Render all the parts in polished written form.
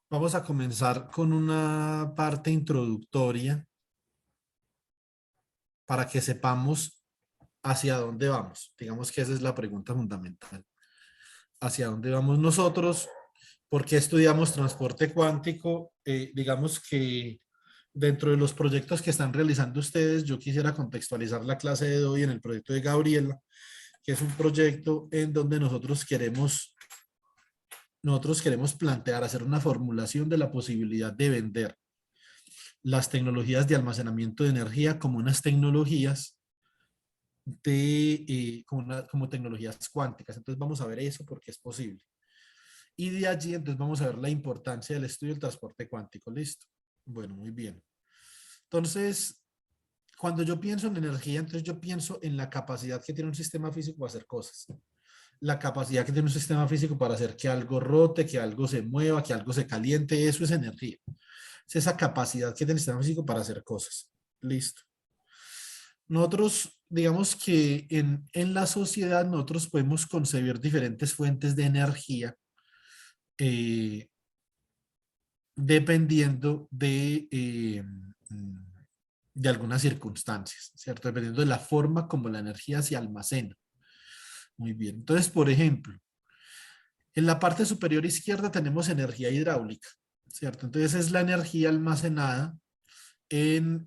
Vamos a comenzar con una parte introductoria para que sepamos hacia dónde vamos. Digamos que esa es la pregunta fundamental. ¿Hacia dónde vamos nosotros? ¿Por qué estudiamos transporte cuántico? Digamos que dentro de los proyectos que están realizando ustedes, yo quisiera contextualizar la clase de hoy en el proyecto de Gabriela, que es un proyecto en donde nosotros queremos plantear, hacer una formulación de la posibilidad de vender las tecnologías de almacenamiento de energía como unas tecnologías como tecnologías cuánticas. Entonces vamos a ver eso porque es posible. Y de allí entonces vamos a ver la importancia del estudio del transporte cuántico. Listo. Bueno, muy bien. Entonces, cuando yo pienso en energía, entonces yo pienso en la capacidad que tiene un sistema físico para hacer cosas. La capacidad que tiene un sistema físico para hacer que algo rote, que algo se mueva, que algo se caliente, eso es energía. Es esa capacidad que tiene el sistema físico para hacer cosas. Listo. Nosotros, digamos que en la sociedad nosotros podemos concebir diferentes fuentes de energía eh, dependiendo de algunas circunstancias, ¿cierto? Dependiendo de la forma como la energía se almacena. Muy bien. Entonces, por ejemplo, en la parte superior izquierda tenemos energía hidráulica, ¿cierto? Entonces es la energía almacenada en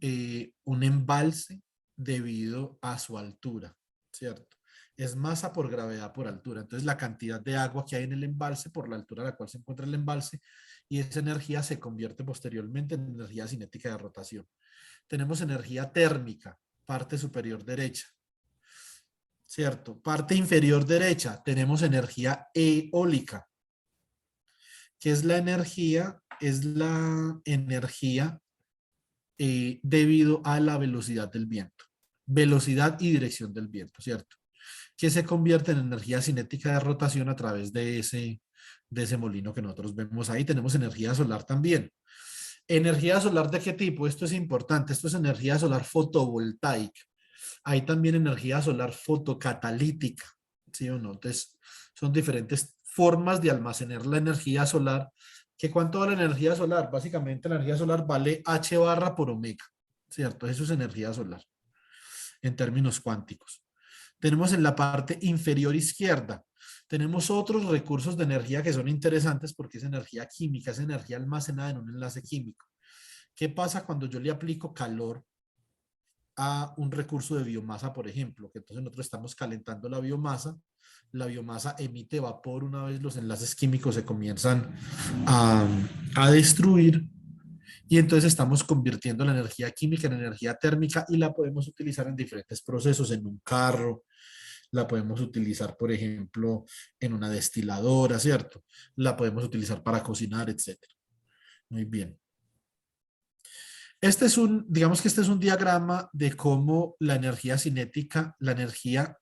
un embalse debido a su altura, ¿cierto? Es masa por gravedad por altura. Entonces la cantidad de agua que hay en el embalse por la altura a la cual se encuentra el embalse y esa energía se convierte posteriormente en energía cinética de rotación. Tenemos energía térmica, parte superior derecha, ¿cierto? Parte inferior derecha, tenemos energía eólica, que es la energía debido a la velocidad del viento. Velocidad y dirección del viento, ¿cierto? Que se convierte en energía cinética de rotación a través de ese molino que nosotros vemos ahí. Tenemos energía solar también. ¿Energía solar de qué tipo? Esto es importante. Esto es energía solar fotovoltaica. Hay también energía solar fotocatalítica, ¿sí o no? Entonces, son diferentes formas de almacenar la energía solar. ¿Qué cuánto vale la energía solar? Básicamente la energía solar vale H barra por omega, ¿cierto? Eso es energía solar en términos cuánticos. Tenemos en la parte inferior izquierda, tenemos otros recursos de energía que son interesantes porque es energía química, es energía almacenada en un enlace químico. ¿Qué pasa cuando yo le aplico calor a un recurso de biomasa, por ejemplo? Que entonces nosotros estamos calentando la biomasa emite vapor una vez los enlaces químicos se comienzan a, a destruir y entonces estamos convirtiendo la energía química en energía térmica y la podemos utilizar en diferentes procesos, en un carro, la podemos utilizar, por ejemplo, en una destiladora, ¿cierto? La podemos utilizar para cocinar, etcétera. Muy bien. Digamos que este es un diagrama de cómo la energía cinética, la energía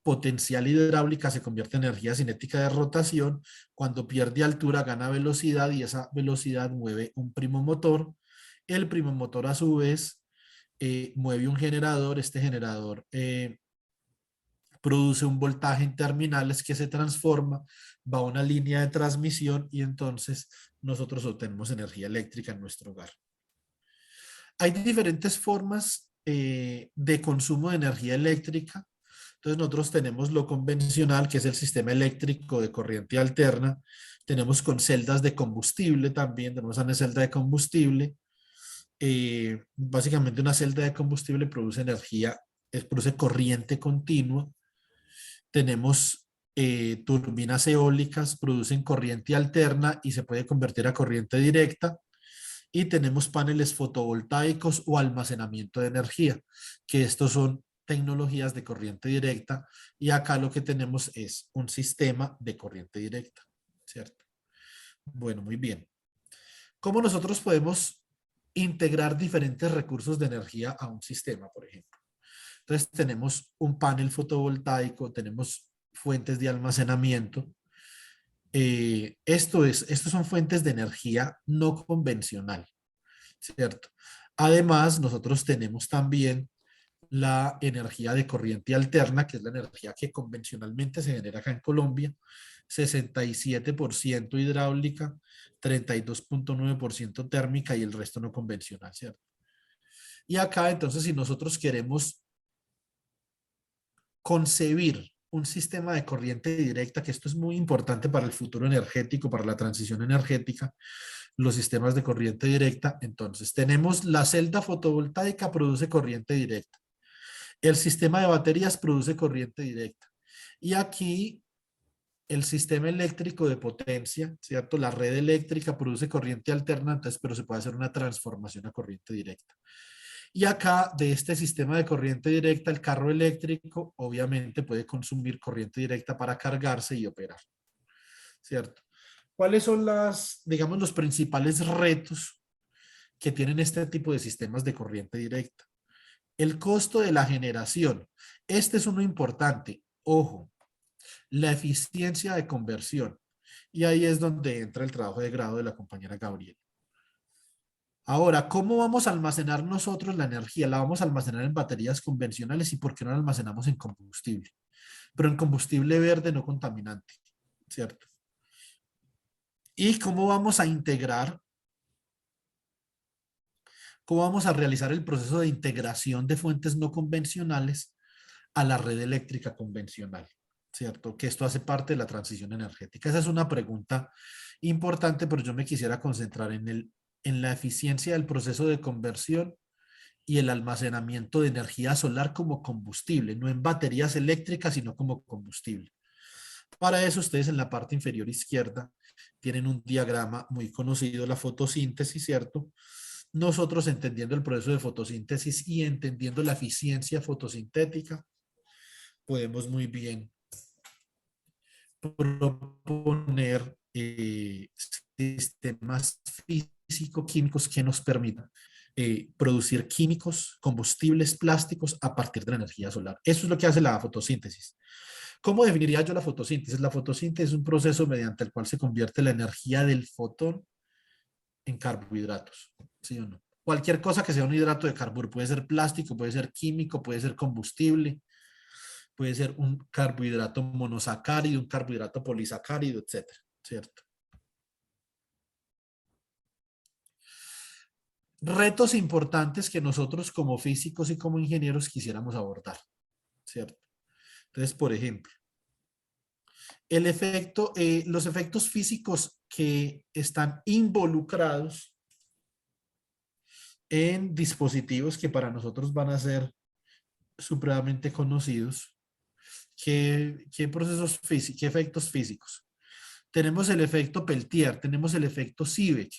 potencial hidráulica se convierte en energía cinética de rotación. Cuando pierde altura gana velocidad y esa velocidad mueve un primo motor. El primo motor a su vez mueve un generador. Este generador produce un voltaje en terminales que se transforma, va a una línea de transmisión y entonces nosotros obtenemos energía eléctrica en nuestro hogar. Hay diferentes formas de consumo de energía eléctrica. Entonces nosotros tenemos lo convencional, que es el sistema eléctrico de corriente alterna. Tenemos con celdas de combustible también, tenemos una celda de combustible. Básicamente una celda de combustible produce energía, produce corriente continua. Tenemos turbinas eólicas, producen corriente alterna y se puede convertir a corriente directa. Y tenemos paneles fotovoltaicos o almacenamiento de energía, que estos son tecnologías de corriente directa y acá lo que tenemos es un sistema de corriente directa, ¿cierto? Bueno, muy bien. ¿Cómo nosotros podemos integrar diferentes recursos de energía a un sistema, por ejemplo? Entonces tenemos un panel fotovoltaico, tenemos fuentes de almacenamiento. Estos son fuentes de energía no convencional, ¿cierto? Además, nosotros tenemos también la energía de corriente alterna, que es la energía que convencionalmente se genera acá en Colombia, 67% hidráulica, 32,9% térmica y el resto no convencional, ¿cierto? Y acá entonces si nosotros queremos concebir un sistema de corriente directa, que esto es muy importante para el futuro energético, para la transición energética, los sistemas de corriente directa, entonces tenemos la celda fotovoltaica produce corriente directa, el sistema de baterías produce corriente directa y aquí el sistema eléctrico de potencia, ¿cierto? La red eléctrica produce corriente alterna, entonces, pero se puede hacer una transformación a corriente directa. Y acá, de este sistema de corriente directa, el carro eléctrico obviamente puede consumir corriente directa para cargarse y operar, ¿cierto? ¿Cuáles son digamos, los principales retos que tienen este tipo de sistemas de corriente directa? El costo de la generación. Este es uno importante. Ojo, la eficiencia de conversión. Y ahí es donde entra el trabajo de grado de la compañera Gabriela. Ahora, ¿cómo vamos a almacenar nosotros la energía? La vamos a almacenar en baterías convencionales y ¿por qué no la almacenamos en combustible? Pero en combustible verde no contaminante, ¿cierto? ¿Y cómo vamos a integrar, cómo vamos a realizar el proceso de integración de fuentes no convencionales a la red eléctrica convencional? ¿Cierto? Que esto hace parte de la transición energética. Esa es una pregunta importante, pero yo me quisiera concentrar en la eficiencia del proceso de conversión y el almacenamiento de energía solar como combustible, no en baterías eléctricas, sino como combustible. Para eso ustedes en la parte inferior izquierda tienen un diagrama muy conocido, la fotosíntesis, ¿cierto? Nosotros entendiendo el proceso de fotosíntesis y entendiendo la eficiencia fotosintética, podemos muy bien proponer sistemas físico-químicos que nos permitan producir químicos, combustibles, plásticos a partir de la energía solar. Eso es lo que hace la fotosíntesis. ¿Cómo definiría yo la fotosíntesis? La fotosíntesis es un proceso mediante el cual se convierte la energía del fotón en carbohidratos, ¿sí o no? Cualquier cosa que sea un hidrato de carbono, puede ser plástico, puede ser químico, puede ser combustible, puede ser un carbohidrato monosacárido, un carbohidrato polisacárido, etcétera, ¿cierto? Retos importantes que nosotros como físicos y como ingenieros quisiéramos abordar, ¿cierto? Entonces, por ejemplo, los efectos físicos que están involucrados en dispositivos que para nosotros van a ser supremamente conocidos. ¿Qué procesos físicos, qué efectos físicos? Tenemos el efecto Peltier, tenemos el efecto Seebeck,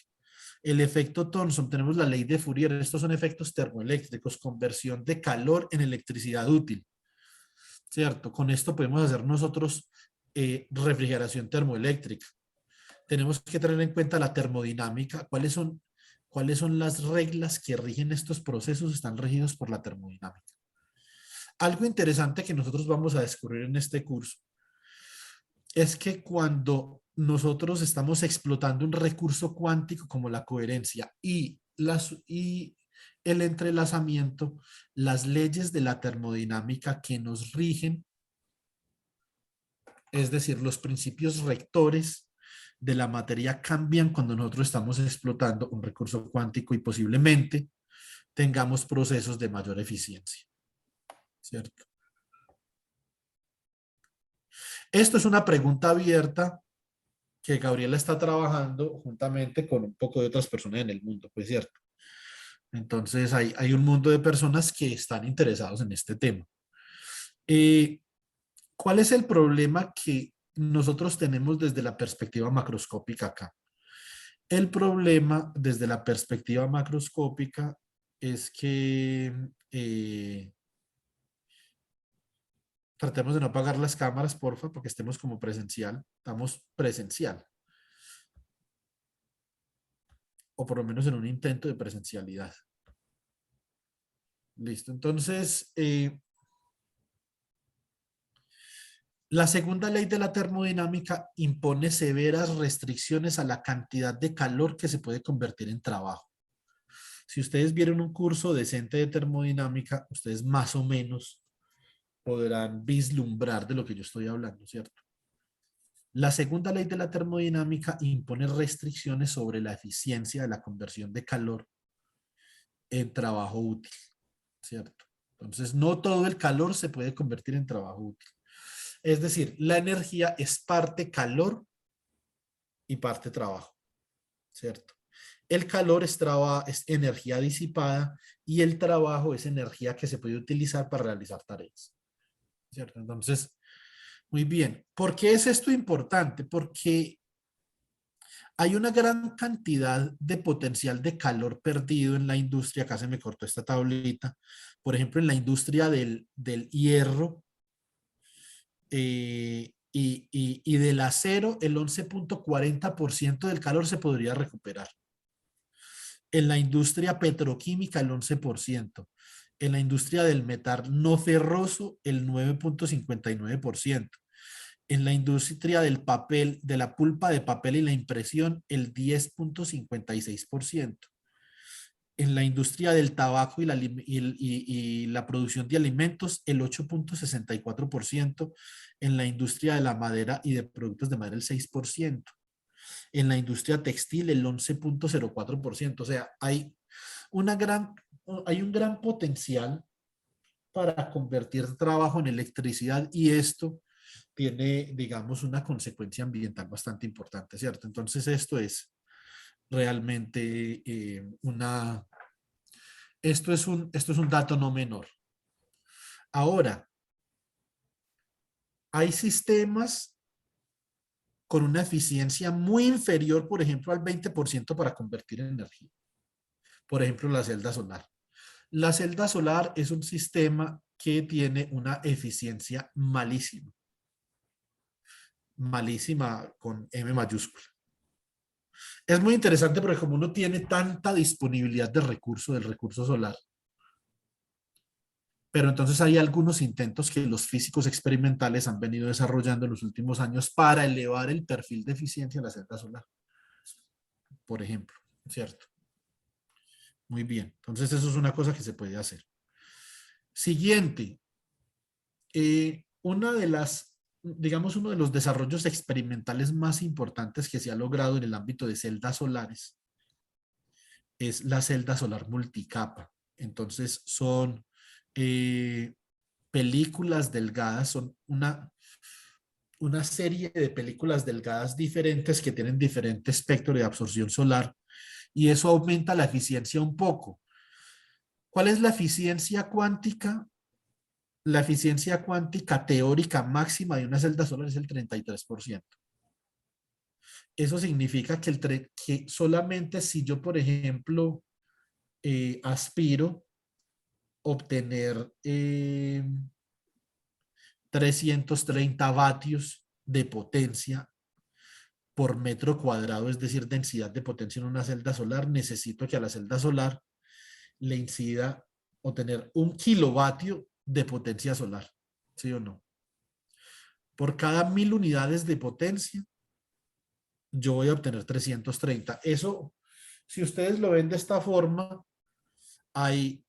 el efecto Thomson, tenemos la ley de Fourier. Estos son efectos termoeléctricos, conversión de calor en electricidad útil, ¿cierto? Con esto podemos hacer nosotros refrigeración termoeléctrica. Tenemos que tener en cuenta la termodinámica. ¿Cuáles son las reglas que rigen estos procesos? Están regidos por la termodinámica. Algo interesante que nosotros vamos a descubrir en este curso es que cuando nosotros estamos explotando un recurso cuántico como la coherencia y el entrelazamiento, las leyes de la termodinámica que nos rigen, es decir, los principios rectores de la materia cambian cuando nosotros estamos explotando un recurso cuántico y posiblemente tengamos procesos de mayor eficiencia, ¿cierto? Esto es una pregunta abierta que Gabriela está trabajando juntamente con un poco de otras personas en el mundo, pues cierto. Entonces hay un mundo de personas que están interesados en este tema. Eh, ¿Cuál es el problema que nosotros tenemos desde la perspectiva macroscópica acá? El problema desde la perspectiva macroscópica es que tratemos de no apagar las cámaras, porfa, porque estemos como presencial. Estamos presencial. O por lo menos en un intento de presencialidad. Listo. Entonces, la segunda ley de la termodinámica impone severas restricciones a la cantidad de calor que se puede convertir en trabajo. Si ustedes vieron un curso decente de termodinámica, ustedes más o menos podrán vislumbrar de lo que yo estoy hablando, ¿cierto? La segunda ley de la termodinámica impone restricciones sobre la eficiencia de la conversión de calor en trabajo útil, ¿cierto? Entonces, no todo el calor se puede convertir en trabajo útil. Es decir, la energía es parte calor y parte trabajo, ¿cierto? El calor es energía disipada y el trabajo es energía que se puede utilizar para realizar tareas, ¿cierto? Entonces, muy bien. ¿Por qué es esto importante? Porque hay una gran cantidad de potencial de calor perdido en la industria. Acá se me cortó esta tablita. Por ejemplo, en la industria del hierro y del acero, el 11,40% del calor se podría recuperar. En la industria petroquímica, el 11%. En la industria del metal no ferroso, el 9,59%. En la industria del papel, de la pulpa de papel y la impresión, el 10,56%. En la industria del tabaco y la producción de alimentos, el 8,64%. En la industria de la madera y de productos de madera, el 6%. En la industria textil, el 11,04%. O sea, una gran, hay un gran potencial para convertir trabajo en electricidad y esto tiene, digamos, una consecuencia ambiental bastante importante, ¿cierto? Entonces, esto es realmente esto es un dato no menor. Ahora, hay sistemas con una eficiencia muy inferior, por ejemplo, al 20% para convertir en energía. Por ejemplo, la celda solar. La celda solar es un sistema que tiene una eficiencia malísima, malísima con M mayúscula. Es muy interesante porque como uno tiene tanta disponibilidad de recurso, del recurso solar, pero entonces hay algunos intentos que los físicos experimentales han venido desarrollando en los últimos años para elevar el perfil de eficiencia de la celda solar, por ejemplo, ¿cierto? Muy bien, entonces eso es una cosa que se puede hacer. Siguiente, una de las, digamos, uno de los desarrollos experimentales más importantes que se ha logrado en el ámbito de celdas solares es la celda solar multicapa. Entonces son eh, películas delgadas, son una serie de películas delgadas diferentes que tienen diferente espectro de absorción solar y eso aumenta la eficiencia un poco. ¿Cuál es la eficiencia cuántica? La eficiencia cuántica teórica máxima de una celda solar es el 33%. Eso significa que solamente si yo, por ejemplo, aspiro obtener 330 vatios de potencia por metro cuadrado, es decir, densidad de potencia en una celda solar, necesito que a la celda solar le incida o tener 1 kilovatio de potencia solar, ¿sí o no? Por cada 1.000 unidades de potencia, yo voy a obtener 330. Eso, si ustedes lo ven de esta forma, hay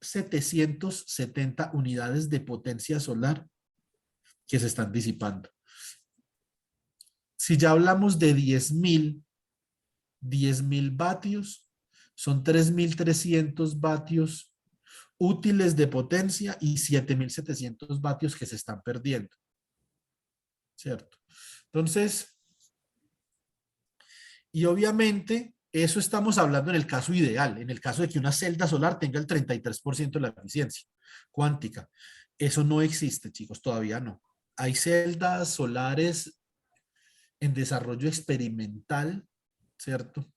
770 unidades de potencia solar que se están disipando. Si ya hablamos de 10,000 vatios, son 3,300 vatios útiles de potencia y 7,700 vatios que se están perdiendo, ¿cierto? Entonces, y obviamente, eso estamos hablando en el caso ideal, en el caso de que una celda solar tenga el 33% de la eficiencia cuántica. Eso no existe, chicos, todavía no. Hay celdas solares en desarrollo experimental, ¿cierto?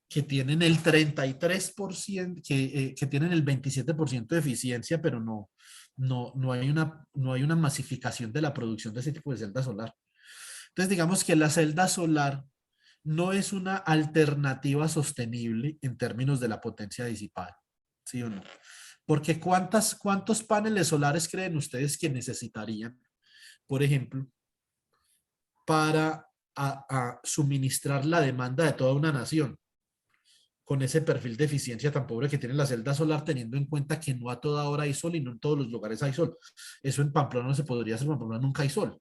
Que tienen el 33%, que tienen el 27% de eficiencia, pero no hay una masificación de la producción de ese tipo de celda solar. Entonces, digamos que la celda solar no es una alternativa sostenible en términos de la potencia disipada, ¿sí o no? Porque ¿cuántos paneles solares creen ustedes que necesitarían, por ejemplo, para suministrar la demanda de toda una nación con ese perfil de eficiencia tan pobre que tiene la celda solar, teniendo en cuenta que no a toda hora hay sol y no en todos los lugares hay sol? Eso en Pamplona no se podría hacer, en Pamplona nunca hay sol.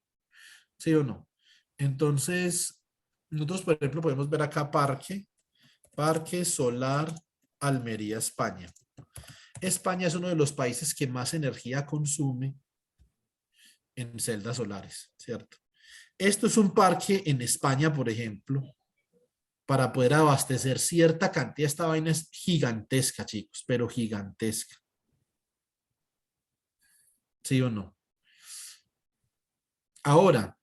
¿Sí o no? Entonces, nosotros, por ejemplo, podemos ver acá Parque Solar Almería, España. España es uno de los países que más energía consume en celdas solares, ¿cierto? Esto es un parque en España, por ejemplo, para poder abastecer cierta cantidad. Esta vaina es gigantesca, chicos, pero gigantesca. ¿Sí o no? Ahora,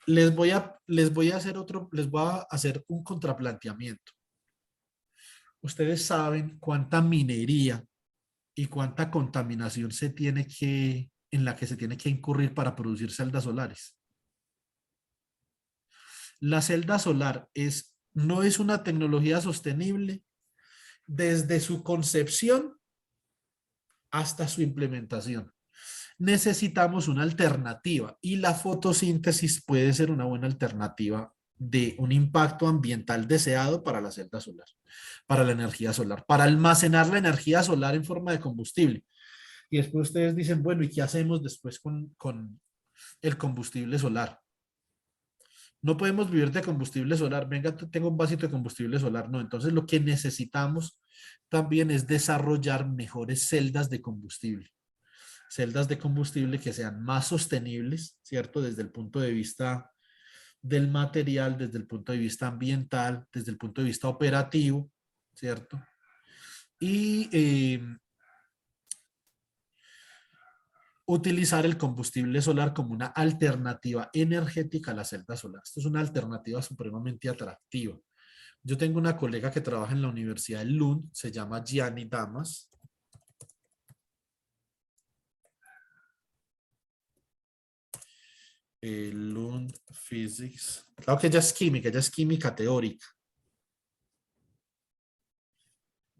les voy a hacer un contraplanteamiento. Ustedes saben cuánta minería y cuánta contaminación en la que se tiene que incurrir para producir celdas solares. La celda solar no es una tecnología sostenible desde su concepción hasta su implementación. Necesitamos una alternativa y la fotosíntesis puede ser una buena alternativa de un impacto ambiental deseado para la celda solar, para la energía solar, para almacenar la energía solar en forma de combustible. Y después ustedes dicen, bueno, ¿y qué hacemos después con el combustible solar? No podemos vivir de combustible solar. Venga, tengo un vasito de combustible solar. No, entonces lo que necesitamos también es desarrollar mejores celdas de combustible. Celdas de combustible que sean más sostenibles, ¿cierto? Desde el punto de vista del material, desde el punto de vista ambiental, desde el punto de vista operativo, ¿cierto? Y utilizar el combustible solar como una alternativa energética a la celda solar. Esto es una alternativa supremamente atractiva. Yo tengo una colega que trabaja en la Universidad de Lund, se llama Gianni Damas. Lund Physics. Claro que ella es química teórica.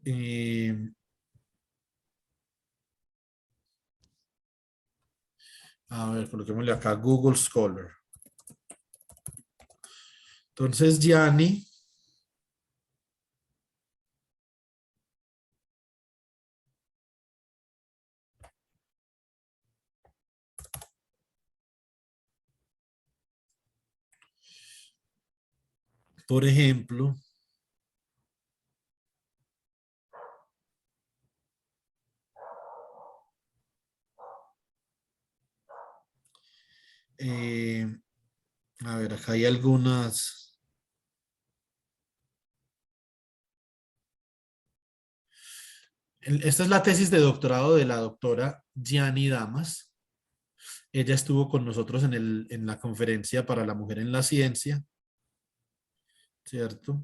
Eh, a ver, coloquémosle acá Google Scholar. Entonces, Gianni, por ejemplo, eh, a ver, acá hay algunas. Esta es la tesis de doctorado de la doctora Gianni Damas. Ella estuvo con nosotros en la conferencia para la mujer en la ciencia, ¿cierto?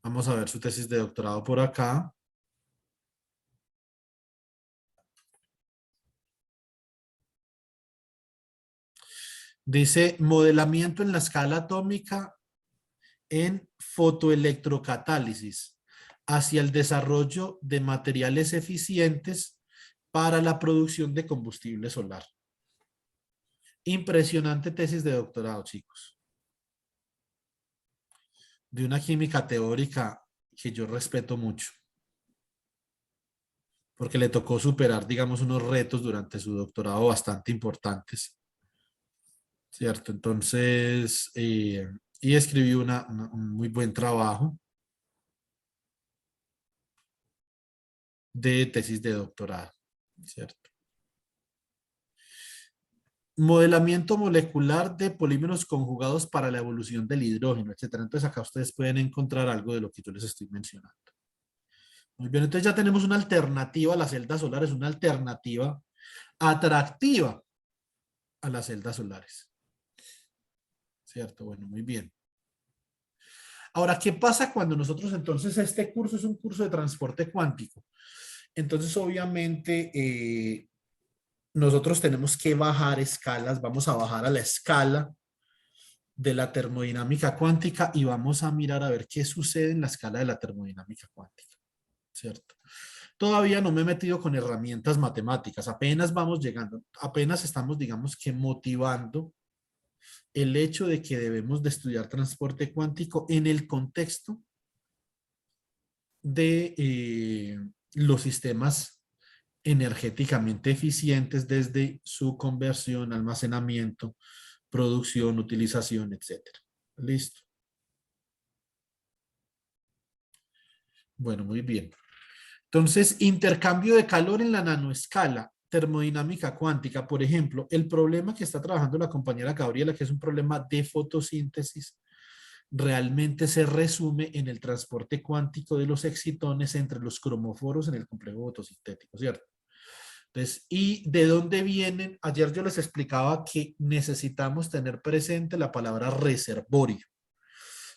Vamos a ver su tesis de doctorado por acá. Dice modelamiento en la escala atómica en fotoelectrocatálisis hacia el desarrollo de materiales eficientes para la producción de combustible solar. Impresionante tesis de doctorado, chicos. De una química teórica que yo respeto mucho, porque le tocó superar, digamos, unos retos durante su doctorado bastante importantes, ¿cierto? Entonces, y escribió un muy buen trabajo de tesis de doctorado, ¿cierto? Modelamiento molecular de polímeros conjugados para la evolución del hidrógeno, etcétera. Entonces acá ustedes pueden encontrar algo de lo que yo les estoy mencionando. Muy bien, entonces ya tenemos una alternativa a las celdas solares, una alternativa atractiva a las celdas solares. ¿Cierto? Bueno, muy bien. Ahora, ¿qué pasa cuando nosotros entonces este curso es un curso de transporte cuántico? Entonces, obviamente, nosotros tenemos que bajar escalas, vamos a bajar a la escala de la termodinámica cuántica y vamos a mirar a ver qué sucede en la escala de la termodinámica cuántica, ¿cierto? Todavía no me he metido con herramientas matemáticas, apenas vamos llegando, apenas estamos, digamos que motivando el hecho de que debemos de estudiar transporte cuántico en el contexto de los sistemas energéticamente eficientes desde su conversión, almacenamiento, producción, utilización, etcétera. Listo. Bueno, muy bien. Entonces, intercambio de calor en la nanoescala, termodinámica cuántica, por ejemplo, el problema que está trabajando la compañera Gabriela, que es un problema de fotosíntesis, realmente se resume en el transporte cuántico de los excitones entre los cromóforos en el complejo fotosintético, ¿cierto? Entonces, ¿y de dónde vienen? Ayer yo les explicaba que necesitamos tener presente la palabra reservorio.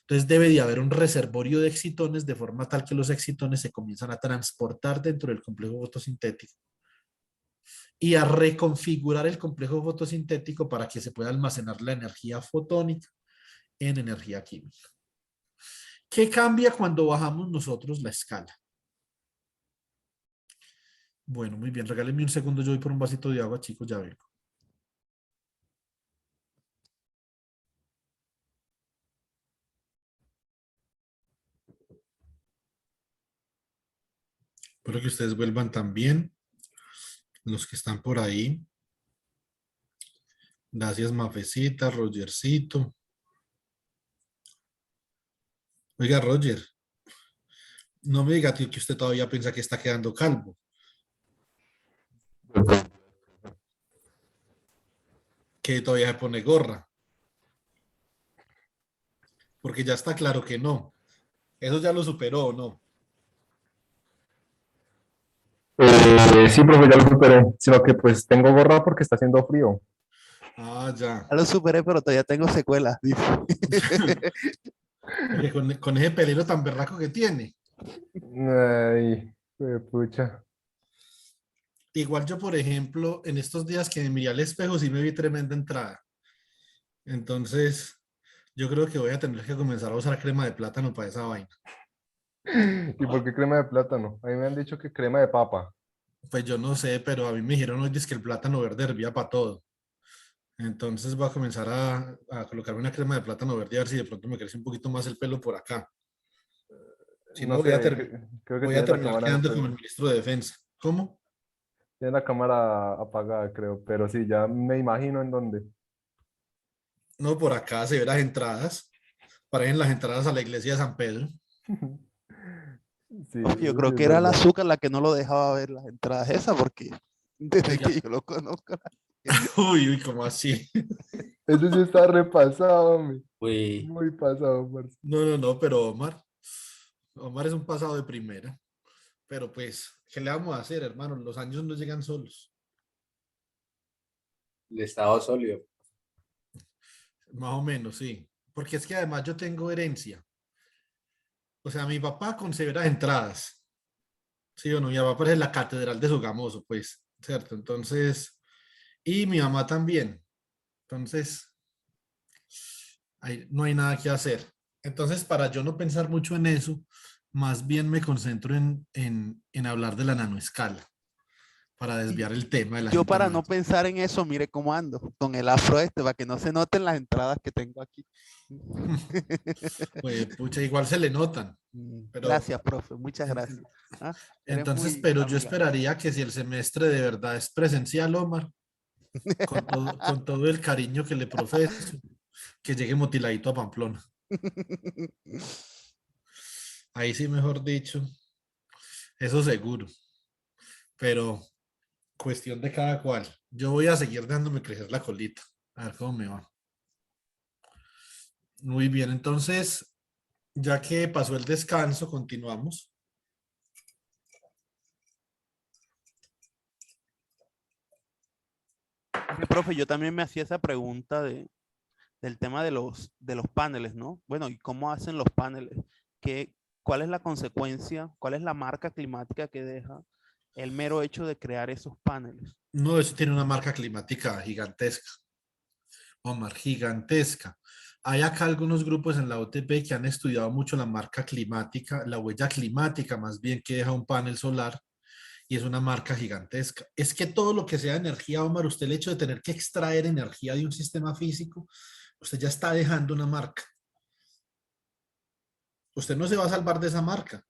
Entonces debe de haber un reservorio de excitones de forma tal que los excitones se comienzan a transportar dentro del complejo fotosintético y a reconfigurar el complejo fotosintético para que se pueda almacenar la energía fotónica en energía química. ¿Qué cambia cuando bajamos nosotros la escala? Bueno, muy bien, regálenme un segundo, yo voy por un vasito de agua, chicos, ya vengo. Espero que ustedes vuelvan también, los que están por ahí. Gracias, Mafecita, Rogercito. Oiga, Roger, no me diga, tío, que usted todavía piensa que está quedando calvo, que todavía se pone gorra, porque ya está claro que no. Eso ya lo superó, ¿no? Sí, profe, ya lo superé, sino que pues tengo gorra porque está haciendo frío. Ah, ya. Ya lo superé, pero todavía tengo secuelas, dice. Porque con ese pelero tan berraco que tiene. Ay, pucha. Igual yo, por ejemplo, en estos días que me miré al espejo, sí me vi tremenda entrada. Entonces, yo creo que voy a tener que comenzar a usar crema de plátano para esa vaina. ¿Y por qué crema de plátano? A mí me han dicho que crema de papa. Pues yo no sé, pero a mí me dijeron hoy que el plátano verde hervía para todo. Entonces voy a comenzar a colocarme una crema de plátano verde a ver si de pronto me crece un poquito más el pelo por acá. Si no, No sé, creo que voy a tiene la terminar cámara, quedando como el ministro de Defensa. ¿Cómo? tiene la cámara apagada, creo, pero sí, ya me imagino en dónde. No, por acá se ven las entradas. Parecen las entradas a la iglesia de San Pedro. Sí, Yo eso sí creo es que era el verdad. azúcar la que no lo dejaba ver las entradas esas, porque desde Oiga, que yo lo conozco. uy, uy, ¿cómo así? Ese sí está repasado, hombre. Uy, Muy pasado, parce. No, no, no, pero Omar es un pasado de primera. Pero pues, ¿qué le vamos a hacer, hermano? Los años no llegan solos. el estado sólido. Más o menos, sí. Porque es que además yo tengo herencia. O sea, mi papá con severas entradas. Sí o no, mi papá es la catedral de Sogamoso, pues, ¿cierto? Entonces, y mi mamá también. Entonces, ahí no hay nada que hacer. Entonces, para yo no pensar mucho en eso, más bien me concentro en hablar de la nanoescala, para Y desviar el tema de la yo gente para no más. pensar en eso, mire cómo ando, con el afro este, para que no se noten las entradas que tengo aquí. Pues, pucha, igual se le notan, pero Gracias, profe, muchas gracias. Ah, eres entonces, muy pero yo amigable. esperaría que si el semestre de verdad es presencial, Omar, con todo el cariño que le profeso, que llegue motiladito a Pamplona. Ahí sí, mejor dicho, eso seguro, pero cuestión de cada cual. Yo voy a seguir dándome crecer la colita, a ver cómo me va. Muy bien, entonces, ya que pasó el descanso, continuamos. Mire, profe, yo también me hacía esa pregunta del tema de los paneles, ¿no? Bueno, ¿y cómo hacen los paneles? ¿Qué, cuál es la consecuencia? ¿Cuál es la marca climática que deja el mero hecho de crear esos paneles? No, eso tiene una marca climática gigantesca, Omar, gigantesca. Hay acá algunos grupos en la OTP que han estudiado mucho la marca climática, la huella climática más bien que deja un panel solar y es una marca gigantesca. Es que todo lo que sea energía, Omar, usted el hecho de tener que extraer energía de un sistema físico, usted ya está dejando una marca. Usted no se va a salvar de esa marca.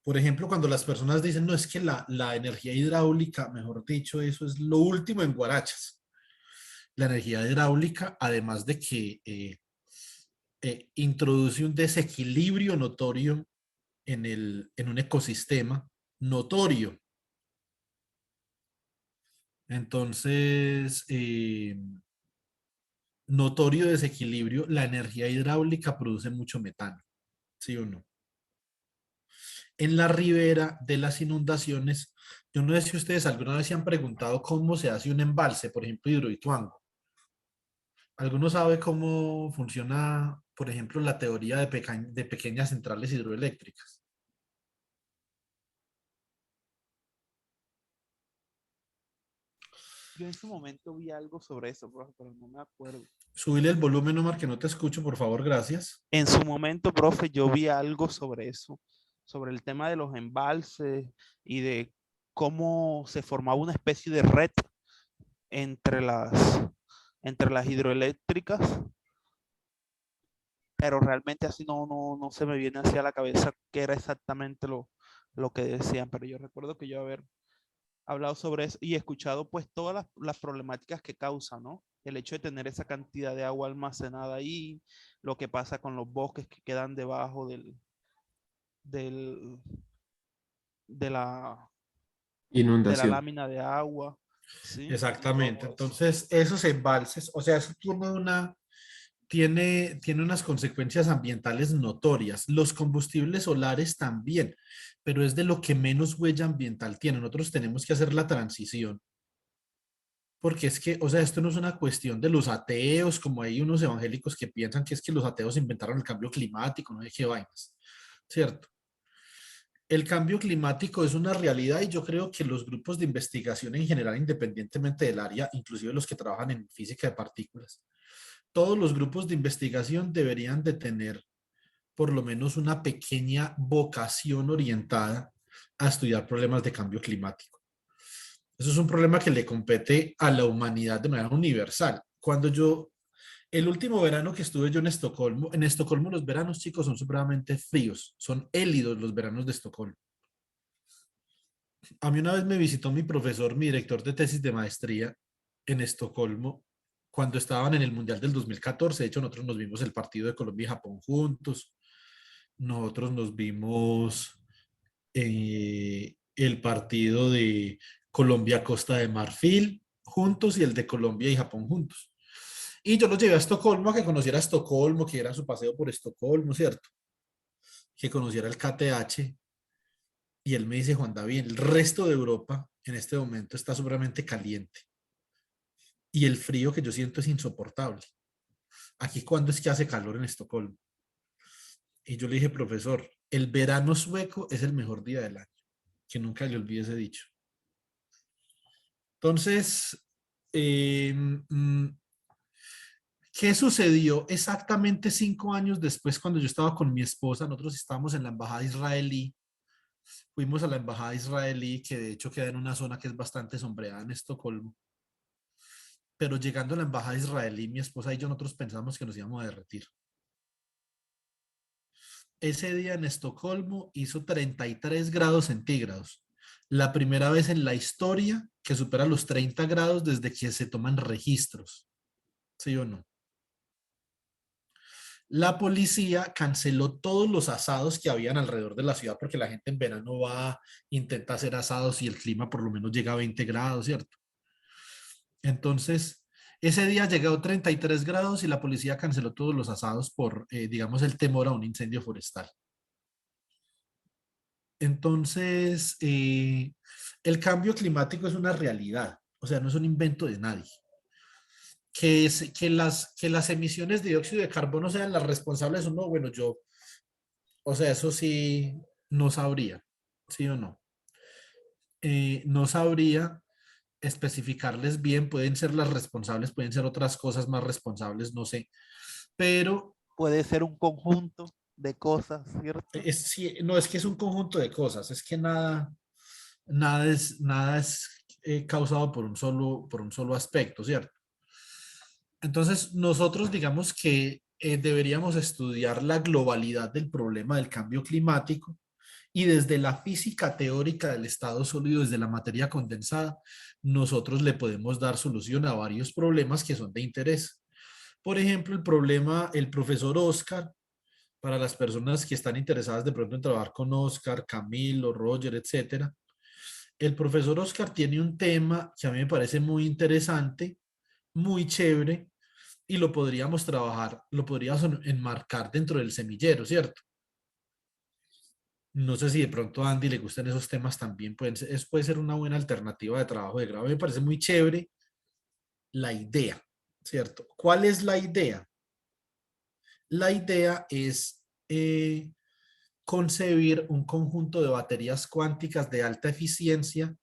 Por ejemplo, cuando las personas dicen, no, es que la energía hidráulica, mejor dicho, eso es lo último en guarachas. La energía hidráulica, además de que introduce un desequilibrio notorio en un ecosistema, notorio. Entonces, notorio desequilibrio, la energía hidráulica produce mucho metano, ¿sí o no? En la ribera de las inundaciones, yo no sé si ustedes alguna vez se han preguntado cómo se hace un embalse, por ejemplo, Hidroituango. ¿Alguno sabe cómo funciona, por ejemplo, la teoría de pequeñas centrales hidroeléctricas? Yo en su momento vi algo sobre eso, profe, pero no me acuerdo. Subile el volumen, Omar, que no te escucho, por favor, gracias. En su momento, profe, yo vi algo sobre eso, sobre el tema de los embalses y de cómo se formaba una especie de red entre entre las hidroeléctricas, pero realmente así no se me viene hacia la cabeza qué era exactamente lo que decían, pero yo recuerdo que yo haber hablado sobre eso y escuchado pues todas las problemáticas que causa, ¿no? El hecho de tener esa cantidad de agua almacenada ahí, lo que pasa con los bosques que quedan debajo del, de de la Inundación. lámina de agua, ¿sí? Y Exactamente. todo eso. Entonces, esos embalses, o sea, eso tiene unas consecuencias ambientales notorias. Los combustibles solares también, pero es de lo que menos huella ambiental tiene. Nosotros tenemos que hacer la transición, porque es que, o sea, esto no es una cuestión de los ateos, como hay unos evangélicos que piensan que es que los ateos inventaron el cambio climático, no sé qué vainas, ¿cierto? El cambio climático es una realidad y yo creo que los grupos de investigación en general, independientemente del área, inclusive los que trabajan en física de partículas, todos los grupos de investigación deberían de tener por lo menos una pequeña vocación orientada a estudiar problemas de cambio climático. Eso es un problema que le compete a la humanidad de manera universal. El último verano que estuve yo en Estocolmo los veranos, chicos, son supremamente fríos, son hélidos los veranos de Estocolmo. A mí una vez me visitó mi profesor, mi director de tesis de maestría en Estocolmo, cuando estaban en el Mundial del 2014. De hecho, nosotros nos vimos el partido de Colombia y Japón juntos. Nosotros nos vimos el partido de Colombia-Costa de Marfil juntos y el de Colombia y Japón juntos. Y yo los llevé a Estocolmo a que conociera Estocolmo, que era su paseo por Estocolmo, ¿cierto? Que conociera el KTH. Y él me dice, Juan David, el resto de Europa en este momento está supremamente caliente. Y el frío que yo siento es insoportable. Aquí, ¿cuándo es que hace calor en Estocolmo? Y yo le dije, profesor, el verano sueco es el mejor día del año. Que nunca le olvide ese dicho. Entonces, eh, mm, ¿qué sucedió exactamente 5 años después cuando yo estaba con mi esposa? Nosotros estábamos en la embajada israelí. Fuimos a la embajada israelí, que de hecho queda en una zona que es bastante sombreada en Estocolmo. Pero llegando a la embajada israelí, mi esposa y yo, nosotros pensamos que nos íbamos a derretir. Ese día en Estocolmo hizo 33 grados centígrados. La primera vez en la historia que supera los 30 grados desde que se toman registros. ¿Sí o no? La policía canceló todos los asados que habían alrededor de la ciudad porque la gente en verano va, intenta hacer asados y el clima por lo menos llega a 20 grados, ¿cierto? Entonces, ese día llegó 33 grados y la policía canceló todos los asados por, digamos, el temor a un incendio forestal. Entonces, el cambio climático es una realidad, o sea, no es un invento de nadie. Que las emisiones de dióxido de carbono sean las responsables o no, bueno, o sea, eso sí, no sabría, ¿sí o no? No sabría especificarles bien, pueden ser las responsables, pueden ser otras cosas más responsables, no sé, pero Puede ser un conjunto de cosas, ¿cierto? sí, no es que es un conjunto de cosas, es que nada es causado por un solo aspecto, ¿cierto? Entonces, nosotros digamos que deberíamos estudiar la globalidad del problema del cambio climático Y desde la física teórica del estado sólido, desde la materia condensada, nosotros le podemos dar solución a varios problemas que son de interés. Por ejemplo, el profesor Oscar, para las personas que están interesadas de pronto en trabajar con Oscar, Camilo, Roger, etcétera. El profesor Oscar tiene un tema que a mí me parece muy interesante, muy chévere, y lo podríamos trabajar, lo podríamos enmarcar dentro del semillero, ¿cierto? No sé si de pronto a Andy le gustan esos temas también, puede ser una buena alternativa de trabajo de grado. Me parece muy chévere la idea, ¿cierto? ¿Cuál es la idea? La idea es concebir un conjunto de baterías cuánticas de alta eficiencia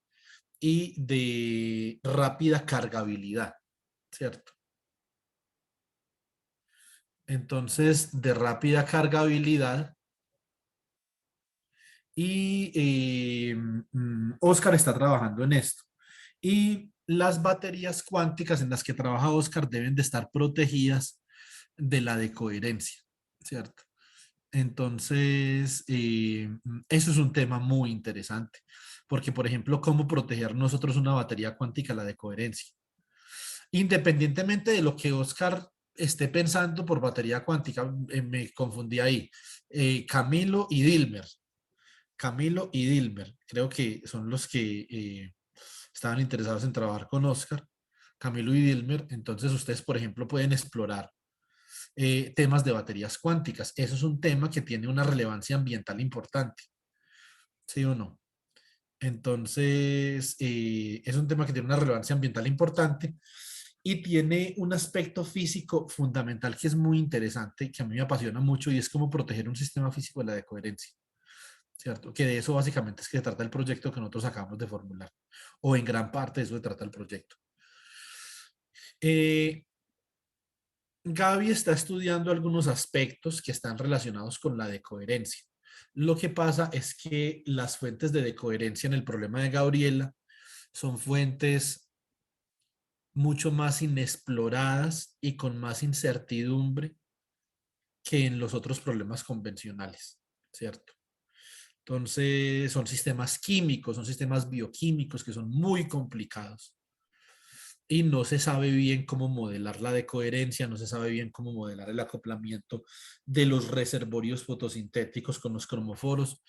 y de rápida cargabilidad, ¿cierto? Entonces, de rápida cargabilidad y Oscar está trabajando en esto. Y las baterías cuánticas en las que trabaja Oscar deben de estar protegidas de la decoherencia, ¿cierto? Entonces, eso es un tema muy interesante, porque, por ejemplo, ¿cómo proteger nosotros una batería cuántica de la decoherencia? Independientemente de lo que Oscar esté pensando por batería cuántica, me confundí ahí. Camilo y Dilmer. Camilo y Dilmer, creo que son los que estaban interesados en trabajar con Oscar. Camilo y Dilmer, entonces ustedes, por ejemplo, pueden explorar temas de baterías cuánticas. Eso es un tema que tiene una relevancia ambiental importante, ¿sí o no? Entonces, es un tema que tiene una relevancia ambiental importante y tiene un aspecto físico fundamental que es muy interesante, que a mí me apasiona mucho y es cómo proteger un sistema físico de la decoherencia, ¿cierto? Que de eso básicamente es que se trata el proyecto que nosotros acabamos de formular, o en gran parte de eso se trata el proyecto. Gaby está estudiando algunos aspectos que están relacionados con la decoherencia. Lo que pasa es que las fuentes de decoherencia en el problema de Gabriela son fuentes mucho más inexploradas y con más incertidumbre que en los otros problemas convencionales, ¿cierto? Entonces, son sistemas químicos, son sistemas bioquímicos que son muy complicados y no se sabe bien cómo modelar la decoherencia, no se sabe bien cómo modelar el acoplamiento de los reservorios fotosintéticos con los cromoforos.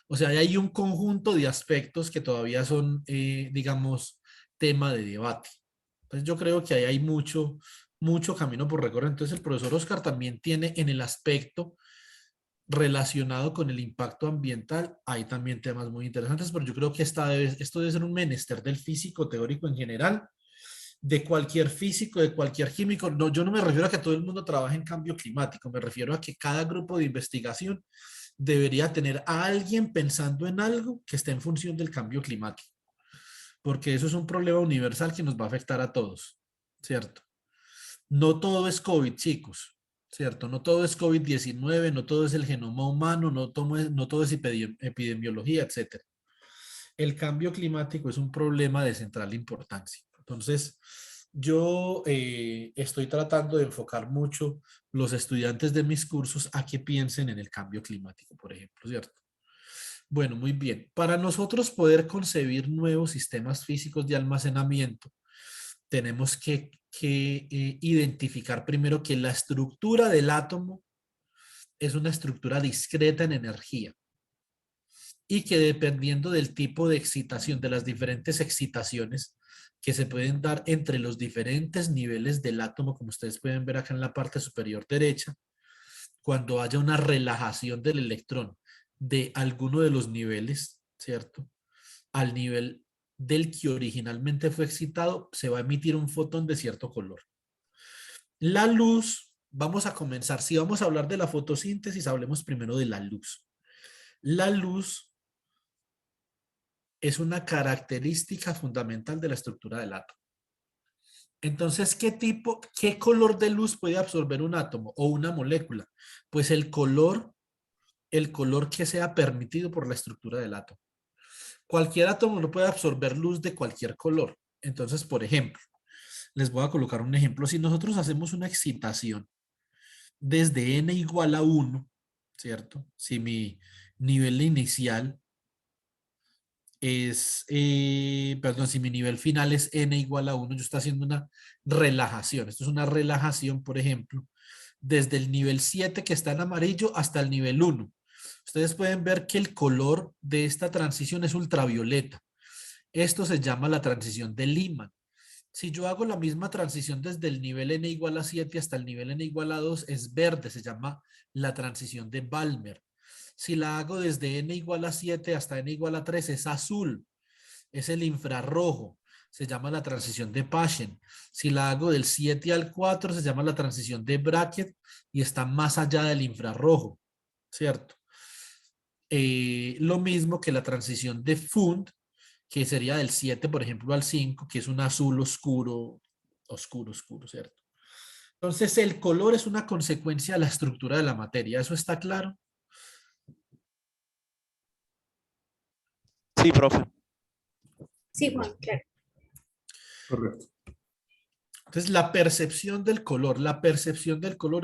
O sea, hay un conjunto de aspectos que todavía son, digamos, tema de debate. Entonces, yo creo que ahí hay mucho camino por recorrer. Entonces, el profesor Oscar también tiene en el aspecto relacionado con el impacto ambiental, hay también temas muy interesantes, pero yo creo que esto debe ser un menester del físico teórico en general, de cualquier físico, de cualquier químico. No, yo no me refiero a que todo el mundo trabaje en cambio climático, me refiero a que cada grupo de investigación debería tener a alguien pensando en algo que esté en función del cambio climático, porque eso es un problema universal que nos va a afectar a todos, ¿cierto? No todo es COVID, chicos, ¿cierto? No todo es COVID-19, no todo es el genoma humano, no todo es epidemiología, etcétera. El cambio climático es un problema de central importancia. Entonces, yo estoy tratando de enfocar mucho los estudiantes de mis cursos a que piensen en el cambio climático, por ejemplo, ¿cierto? Bueno, muy bien. Para nosotros poder concebir nuevos sistemas físicos de almacenamiento, tenemos que identificar primero que la estructura del átomo es una estructura discreta en energía y que dependiendo del tipo de excitación, de las diferentes excitaciones que se pueden dar entre los diferentes niveles del átomo, como ustedes pueden ver acá en la parte superior derecha, cuando haya una relajación del electrón de alguno de los niveles, ¿cierto? Al nivel del que originalmente fue excitado, se va a emitir un fotón de cierto color. La luz, vamos a comenzar, si vamos a hablar de la fotosíntesis, hablemos primero de la luz. La luz es una característica fundamental de la estructura del átomo. Entonces, qué color de luz puede absorber un átomo o una molécula? Pues el color que sea permitido por la estructura del átomo. Cualquier átomo no puede absorber luz de cualquier color. Entonces, por ejemplo, les voy a colocar un ejemplo. Si nosotros hacemos una excitación desde n igual a 1, ¿cierto? Si mi nivel inicial perdón, si mi nivel final es n igual a 1, yo estoy haciendo una relajación. Esto es una relajación, por ejemplo, desde el nivel 7 que está en amarillo hasta el nivel 1. Ustedes pueden ver que el color de esta transición es ultravioleta. Esto se llama la transición de Lyman. Si yo hago la misma transición desde el nivel n igual a 7 hasta el nivel n igual a 2, es verde, se llama la transición de Balmer. Si la hago desde n igual a 7 hasta n igual a 3, es azul, es el infrarrojo, se llama la transición de Paschen. Si la hago del 7 al 4, se llama la transición de Brackett y está más allá del infrarrojo, ¿cierto? Lo mismo que la transición de Pfund, que sería del 7, por ejemplo, al 5, que es un azul oscuro, oscuro, oscuro, ¿cierto? Entonces, el color es una consecuencia de la estructura de la materia. ¿Eso está claro? Sí, profe. Sí, Juan, claro. Correcto. Entonces, la percepción del color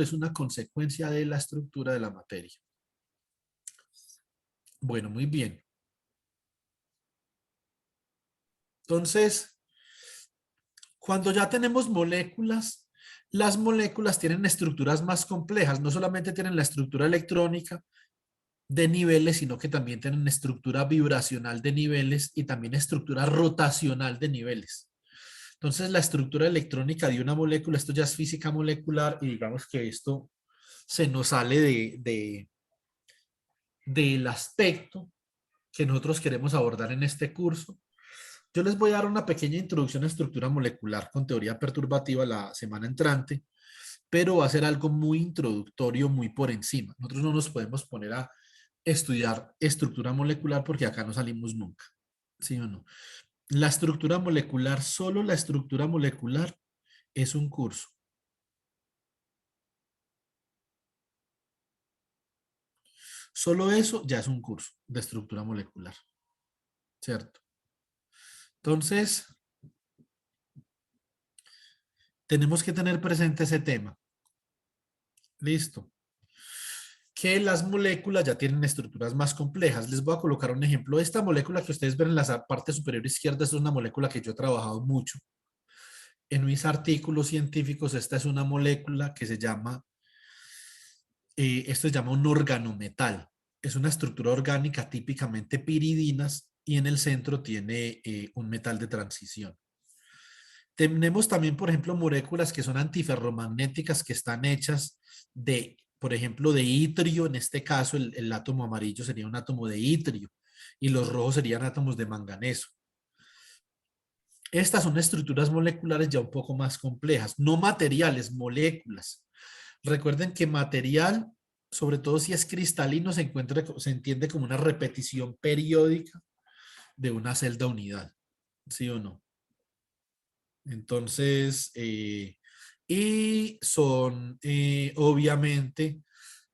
es una consecuencia de la estructura de la materia. Bueno, muy bien. Entonces, cuando ya tenemos moléculas, las moléculas tienen estructuras más complejas. No solamente tienen la estructura electrónica de niveles, sino que también tienen estructura vibracional de niveles y también estructura rotacional de niveles. Entonces, la estructura electrónica de una molécula, esto ya es física molecular y digamos que esto se nos sale del aspecto que nosotros queremos abordar en este curso. Yo les voy a dar una pequeña introducción a estructura molecular con teoría perturbativa la semana entrante, pero va a ser algo muy introductorio, muy por encima. Nosotros no nos podemos poner a estudiar estructura molecular porque acá no salimos nunca, ¿sí o no? La estructura molecular, solo la estructura molecular es un curso. Solo eso ya es un curso de estructura molecular, ¿cierto? Entonces, tenemos que tener presente ese tema. Listo. Que las moléculas ya tienen estructuras más complejas. Les voy a colocar un ejemplo. Esta molécula que ustedes ven en la parte superior izquierda es una molécula que yo he trabajado mucho. En mis artículos científicos, esta es una molécula que se llama, esto se llama un organometal. Es una estructura orgánica típicamente piridinas y en el centro tiene un metal de transición. Tenemos también, por ejemplo, moléculas que son antiferromagnéticas que están hechas de, por ejemplo, de itrio. En este caso, el átomo amarillo sería un átomo de itrio y los rojos serían átomos de manganeso. Estas son estructuras moleculares ya un poco más complejas, no materiales, moléculas. Recuerden que material, sobre todo si es cristalino, se entiende como una repetición periódica de una celda unidad, ¿sí o no? Entonces, y son, obviamente,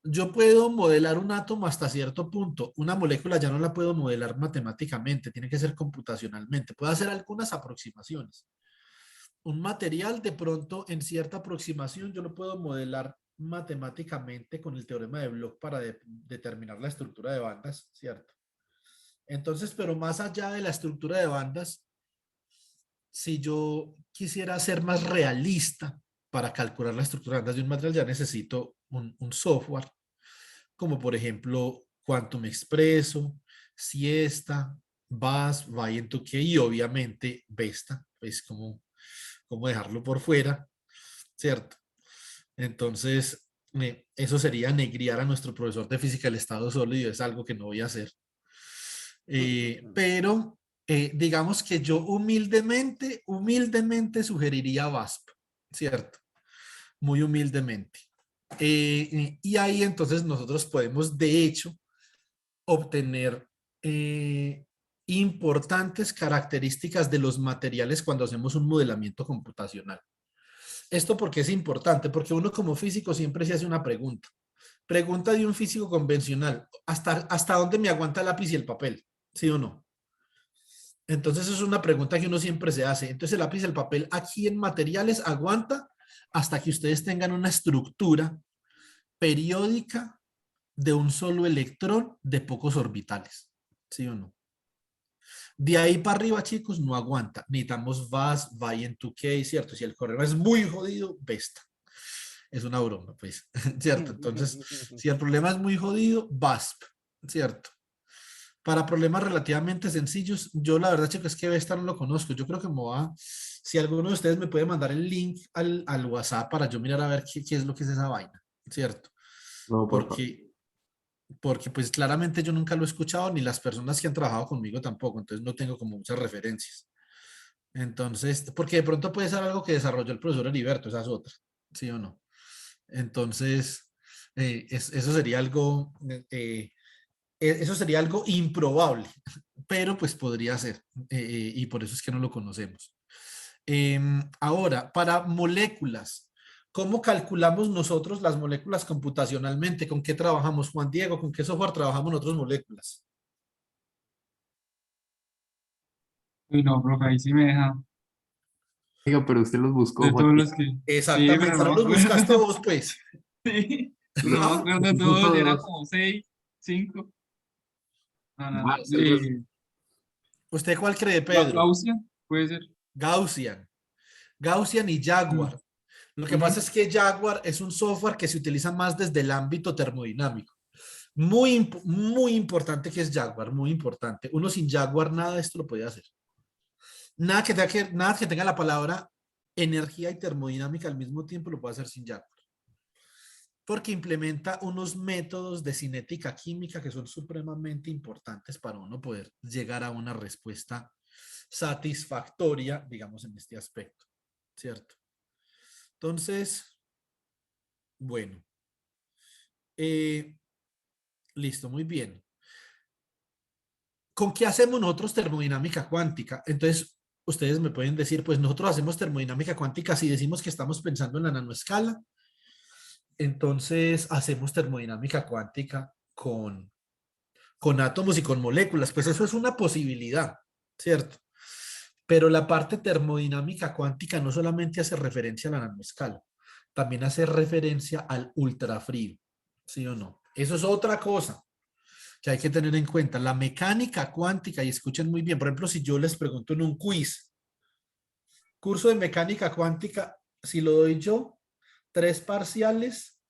yo puedo modelar un átomo hasta cierto punto. Una molécula ya no la puedo modelar matemáticamente, tiene que ser computacionalmente. Puedo hacer algunas aproximaciones. Un material, de pronto, en cierta aproximación, yo lo puedo modelar matemáticamente con el teorema de Bloch para determinar la estructura de bandas, ¿cierto? Entonces, pero más allá de la estructura de bandas, si yo quisiera ser más realista para calcular la estructura de bandas de un material, ya necesito un software, como por ejemplo Quantum Expresso, Siesta, VAS, Vay2K y obviamente Vesta, pues como dejarlo por fuera, ¿cierto? Entonces, eso sería negriar a nuestro profesor de física del estado sólido, es algo que no voy a hacer. Pero digamos que yo humildemente sugeriría VASP, ¿cierto? Muy humildemente. Y ahí entonces nosotros podemos, de hecho, obtener importantes características de los materiales cuando hacemos un modelamiento computacional. ¿Esto por qué es importante? Porque uno como físico siempre se hace una pregunta. Pregunta de un físico convencional, ¿hasta dónde me aguanta el lápiz y el papel? ¿Sí o no? Entonces, eso es una pregunta que uno siempre se hace. Entonces, el lápiz y el papel aquí en materiales aguanta hasta que ustedes tengan una estructura periódica de un solo electrón de pocos orbitales. ¿Sí o no? De ahí para arriba, chicos, no aguanta. Necesitamos VAS, VAI2K, ¿cierto? Si el problema es muy jodido, Vesta. Es una broma, pues, ¿cierto? Entonces, si el problema es muy jodido, VASP, ¿cierto? Para problemas relativamente sencillos, yo la verdad, chicos, es que Vesta no lo conozco. Yo creo que me va, si alguno de ustedes me puede mandar el link al WhatsApp para yo mirar a ver qué es lo que es esa vaina, ¿cierto? No, por favor. Porque pues claramente yo nunca lo he escuchado, ni las personas que han trabajado conmigo tampoco, entonces no tengo como muchas referencias. Entonces, porque de pronto puede ser algo que desarrolló el profesor Heriberto, esa es otra, ¿sí o no? Entonces, eso sería algo, eso sería algo improbable, pero pues podría ser, y por eso es que no lo conocemos. Ahora, para moléculas, ¿cómo calculamos nosotros las moléculas computacionalmente? ¿Con qué trabajamos, Juan Diego? ¿Con qué software trabajamos nosotros moléculas? Uy, no, profe, ahí sí me deja Digo, pero usted los buscó, de Juan. todos los que... Sí, pero Exactamente, no no me los buscaste acuerdo. vos, pues. Sí, no me ¿No? acuerdo de Son todos, y eran todos. como 6, 5. No, no, Ah, no. es el resto. ¿Usted cuál cree, Pedro? Gaussian, puede ser. Gaussian. Gaussian y Jaguar. Lo que pasa es que Jaguar es un software que se utiliza más desde el ámbito termodinámico. Muy importante que es Jaguar, muy importante. Uno sin Jaguar nada de esto lo puede hacer. Nada que tenga la palabra energía y termodinámica al mismo tiempo lo puede hacer sin Jaguar. Porque implementa unos métodos de cinética química que son supremamente importantes para uno poder llegar a una respuesta satisfactoria, digamos, en este aspecto, ¿cierto? Entonces, bueno, listo, muy bien. ¿Con qué hacemos nosotros termodinámica cuántica? Entonces, ustedes me pueden decir, pues nosotros hacemos termodinámica cuántica si decimos que estamos pensando en la nanoescala. Entonces, hacemos termodinámica cuántica con átomos y con moléculas. Pues eso es una posibilidad, ¿cierto? Pero la parte termodinámica cuántica no solamente hace referencia a la nanoescala, también hace referencia al ultrafrío, ¿sí o no? Eso es otra cosa que hay que tener en cuenta. La mecánica cuántica, y escuchen muy bien, por ejemplo, si yo les pregunto en un quiz, curso de mecánica cuántica, si lo doy yo, 3 parciales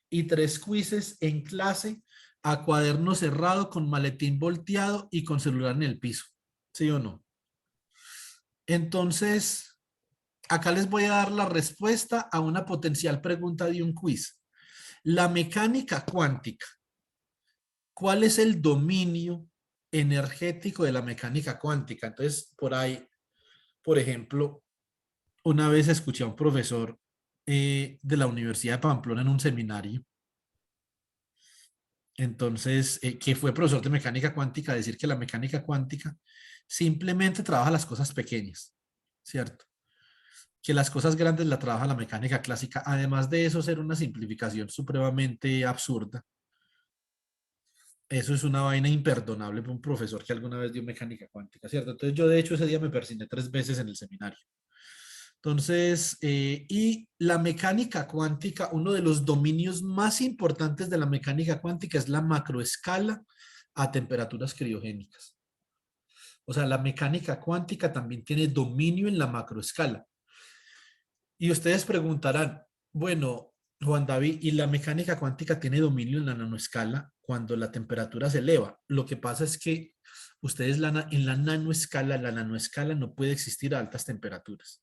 y 3 quizzes en clase a cuaderno cerrado, con maletín volteado y con celular en el piso, ¿sí o no? Entonces, acá les voy a dar la respuesta a una potencial pregunta de un quiz. La mecánica cuántica, ¿cuál es el dominio energético de la mecánica cuántica? Entonces, por ahí, por ejemplo, una vez escuché a un profesor de la Universidad de Pamplona en un seminario, entonces, que fue profesor de mecánica cuántica, decir que la mecánica cuántica simplemente trabaja las cosas pequeñas, ¿cierto? Que las cosas grandes la trabaja la mecánica clásica, además de eso ser una simplificación supremamente absurda. Eso es una vaina imperdonable para un profesor que alguna vez dio mecánica cuántica, ¿cierto? Entonces yo de hecho ese día me persigné 3 veces en el seminario. Entonces, y la mecánica cuántica, uno de los dominios más importantes de la mecánica cuántica es la macroescala a temperaturas criogénicas. O sea, la mecánica cuántica también tiene dominio en la macroescala. Y ustedes preguntarán, bueno, Juan David, ¿y la mecánica cuántica tiene dominio en la nanoescala cuando la temperatura se eleva? Lo que pasa es que ustedes en la nanoescala no puede existir a altas temperaturas.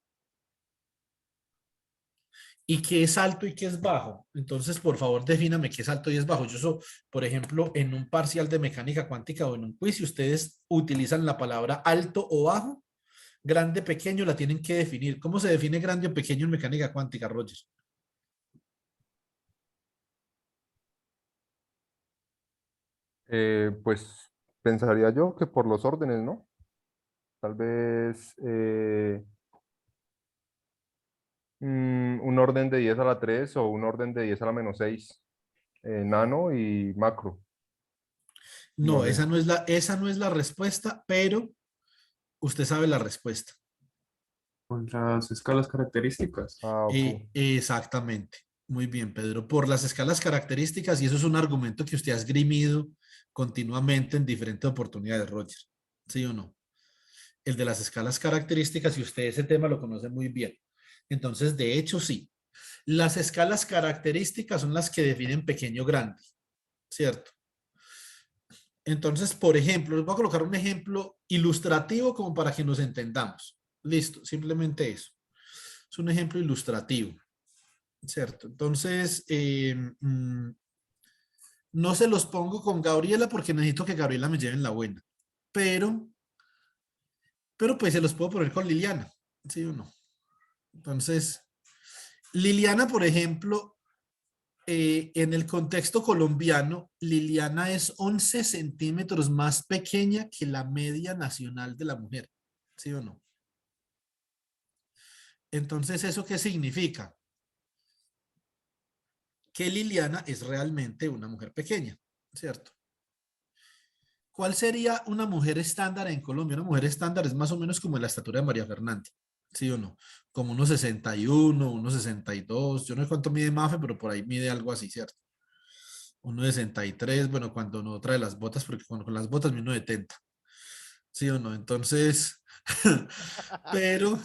¿Y qué es alto y qué es bajo? Entonces, por favor, defíname qué es alto y es bajo. Por ejemplo, en un parcial de mecánica cuántica o en un quiz, si ustedes utilizan la palabra alto o bajo, grande, pequeño, la tienen que definir. ¿Cómo se define grande o pequeño en mecánica cuántica, Roger? Pues pensaría yo que por los órdenes, ¿no? Tal vez un orden de 10 a la 3 o un orden de 10 a la -6, nano y macro. No No, sé. esa no es la respuesta, pero usted sabe la respuesta. Con las escalas características. Ah, ok. Exactamente. Muy bien, Pedro. Por las escalas características, y eso es un argumento que usted ha esgrimido continuamente en diferentes oportunidades, Roger. ¿Sí o no? el de las escalas características, y usted ese tema lo conoce muy bien. Entonces, de hecho, sí. Las escalas características son las que definen pequeño grande, ¿cierto? Entonces, por ejemplo, les voy a colocar un ejemplo ilustrativo como para que nos entendamos. Listo, simplemente eso. Es un ejemplo ilustrativo, ¿cierto? Entonces, no se los pongo con Gabriela porque necesito que Gabriela me lleve en la buena. Pero pues se los puedo poner con Liliana, ¿sí o no? Entonces, Liliana, por ejemplo, en el contexto colombiano, Liliana es 11 centímetros más pequeña que la media nacional de la mujer, ¿sí o no? Entonces, ¿eso qué significa? Que Liliana es realmente una mujer pequeña, ¿cierto? ¿Cuál sería una mujer estándar en Colombia? Una mujer estándar es más o menos como la estatura de María Fernanda, ¿sí o no? Como unos 61, unos 62, yo no sé cuánto mide Mafe, pero por ahí mide algo así, ¿cierto? 1,63, bueno, cuando no trae las botas, porque con las botas mide 1,70, ¿sí o no? Entonces, pero,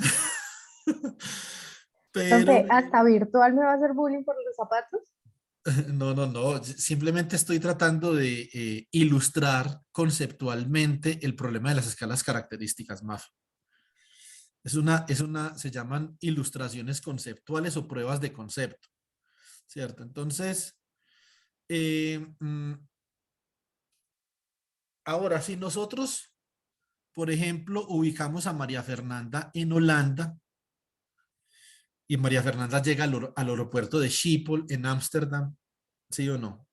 Profe, pero, ¿hasta virtual me va a hacer bullying por los zapatos? no, simplemente estoy tratando de ilustrar conceptualmente el problema de las escalas características, Mafe. Se llaman ilustraciones conceptuales o pruebas de concepto, ¿cierto? Entonces, ahora, si nosotros, por ejemplo, ubicamos a María Fernanda en Holanda y María Fernanda llega al aeropuerto de Schiphol en Ámsterdam, ¿sí o no?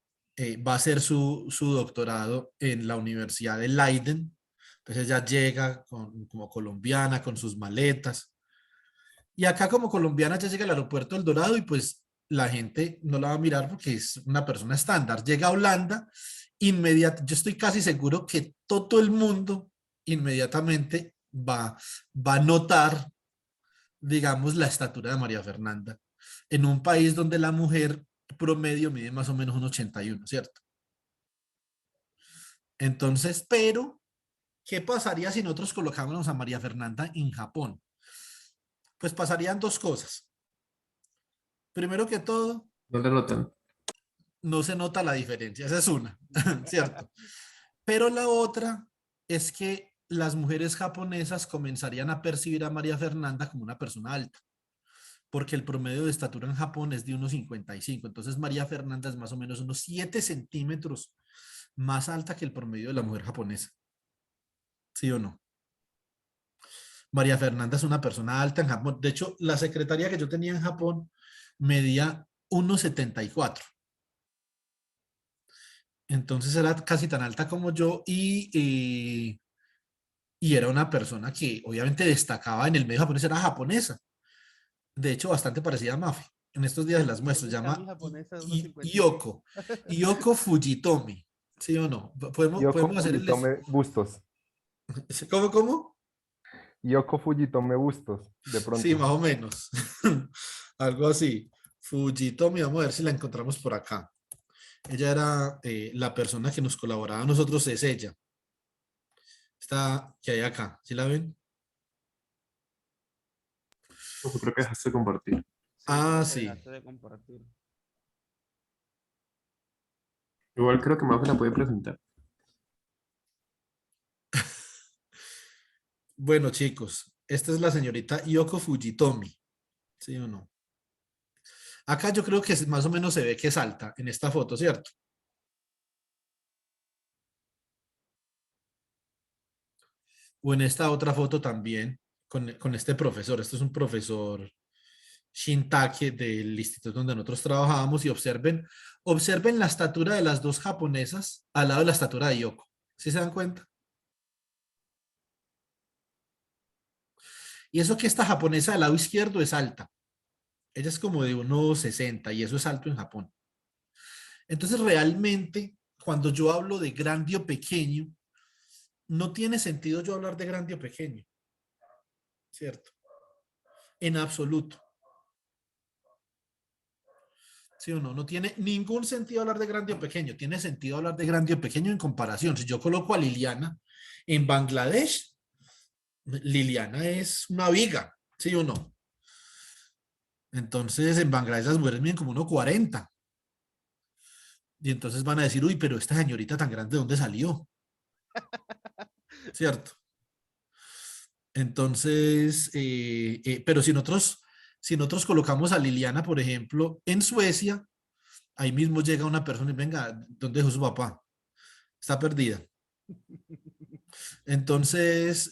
Va a hacer su doctorado en la Universidad de Leiden. Entonces ella llega como colombiana con sus maletas. Y acá como colombiana ya llega al aeropuerto del Dorado y pues la gente no la va a mirar porque es una persona estándar. Llega a Holanda, yo estoy casi seguro que todo el mundo inmediatamente va a notar, digamos, la estatura de María Fernanda en un país donde la mujer promedio mide más o menos un 81, ¿cierto? Entonces, pero, ¿qué pasaría si nosotros colocáramos a María Fernanda en Japón? Pues pasarían dos cosas. Primero que todo, No le notan. no se nota la diferencia, esa es una, ¿cierto? Pero la otra es que las mujeres japonesas comenzarían a percibir a María Fernanda como una persona alta, porque el promedio de estatura en Japón es de 1,55. Entonces María Fernanda es más o menos unos 7 centímetros más alta que el promedio de la mujer japonesa. ¿Sí o no? María Fernanda es una persona alta en Japón. De hecho, la secretaria que yo tenía en Japón medía 1,74. Entonces era casi tan alta como yo y era una persona que obviamente destacaba en el medio japonés, era japonesa. De hecho, bastante parecida a Mafi. En estos días las muestro, se llama Yoko Fujitomi. ¿Sí o no? Yoko Podemos hacer Fujitome Bustos. ¿Cómo? Yoko Fujitome Bustos, de pronto. Sí, más o menos. Algo así. Fujitomi, vamos a ver si la encontramos por acá. Ella era la persona que nos colaboraba a nosotros, es ella. Esta que hay acá, ¿sí la ven? Yo creo que dejaste de compartir. Sí. Dejaste de compartir. Igual creo que Mafe la puede presentar. Bueno, chicos, esta es la señorita Yoko Fujitomi. ¿Sí o no? Acá yo creo que más o menos se ve que es alta en esta foto, ¿cierto? O en esta otra foto también, con este profesor. Este es un profesor Shintake del instituto donde nosotros trabajábamos y observen la estatura de las dos japonesas al lado de la estatura de Yoko. ¿Sí se dan cuenta? Y eso que esta japonesa del lado izquierdo es alta. Ella es como de 1,60 y eso es alto en Japón. Entonces, realmente, cuando yo hablo de grande o pequeño, no tiene sentido yo hablar de grande o pequeño. ¿Cierto? En absoluto. ¿Sí o no? No tiene ningún sentido hablar de grande o pequeño. Tiene sentido hablar de grande o pequeño en comparación. Si yo coloco a Liliana en Bangladesh, Liliana es una viga, ¿sí o no? Entonces en Bangladesh las mujeres miden como 1,40. Y entonces van a decir, uy, pero esta señorita tan grande, ¿de dónde salió? ¿Cierto? Entonces, pero si nosotros colocamos a Liliana, por ejemplo, en Suecia, ahí mismo llega una persona y venga, ¿dónde dejó su papá? Está perdida. Entonces,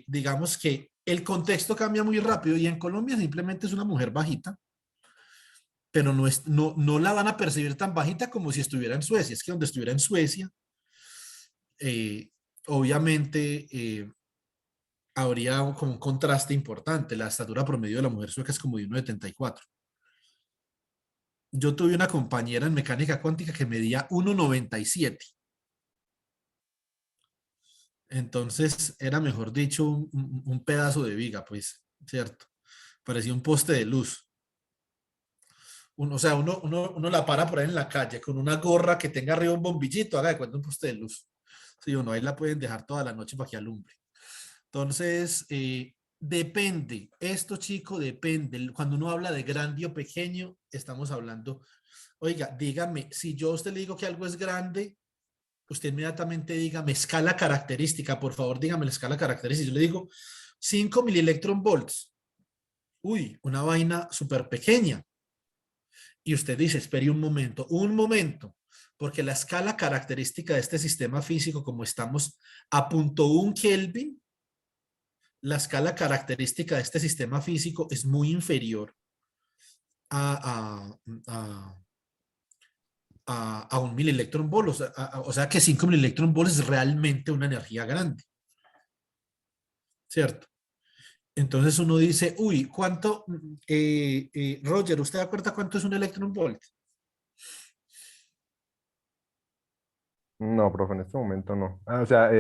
digamos que el contexto cambia muy rápido y en Colombia simplemente es una mujer bajita, pero no la van a percibir tan bajita como si estuviera en Suecia. Es que donde estuviera en Suecia, eh, obviamente habría como un contraste importante. La estatura promedio de la mujer sueca es como de 1,74. Yo tuve una compañera en mecánica cuántica que medía 1,97. Entonces era, mejor dicho, un pedazo de viga, pues, ¿cierto? Parecía un poste de luz. O sea, uno la para por ahí en la calle con una gorra que tenga arriba un bombillito, haga de cuenta un poste de luz. Sí, uno ahí la pueden dejar toda la noche para que alumbre. Entonces, depende, esto chico, depende. Cuando uno habla de grande o pequeño, estamos hablando, oiga, dígame, si yo a usted le digo que algo es grande, usted inmediatamente dígame escala característica, por favor, dígame la escala característica. Yo le digo 5 milielectron volts. Uy, una vaina súper pequeña. Y usted dice, espere un momento, porque la escala característica de este sistema físico, como estamos a 0,1 Kelvin, la escala característica de este sistema físico es muy inferior a, a, a 1 milielectron volt. O sea que 5 milielectron volt es realmente una energía grande. ¿Cierto? Entonces uno dice, uy, ¿cuánto? Roger, ¿usted acuerda cuánto es un electron volt? No, profe, en este momento no. O sea,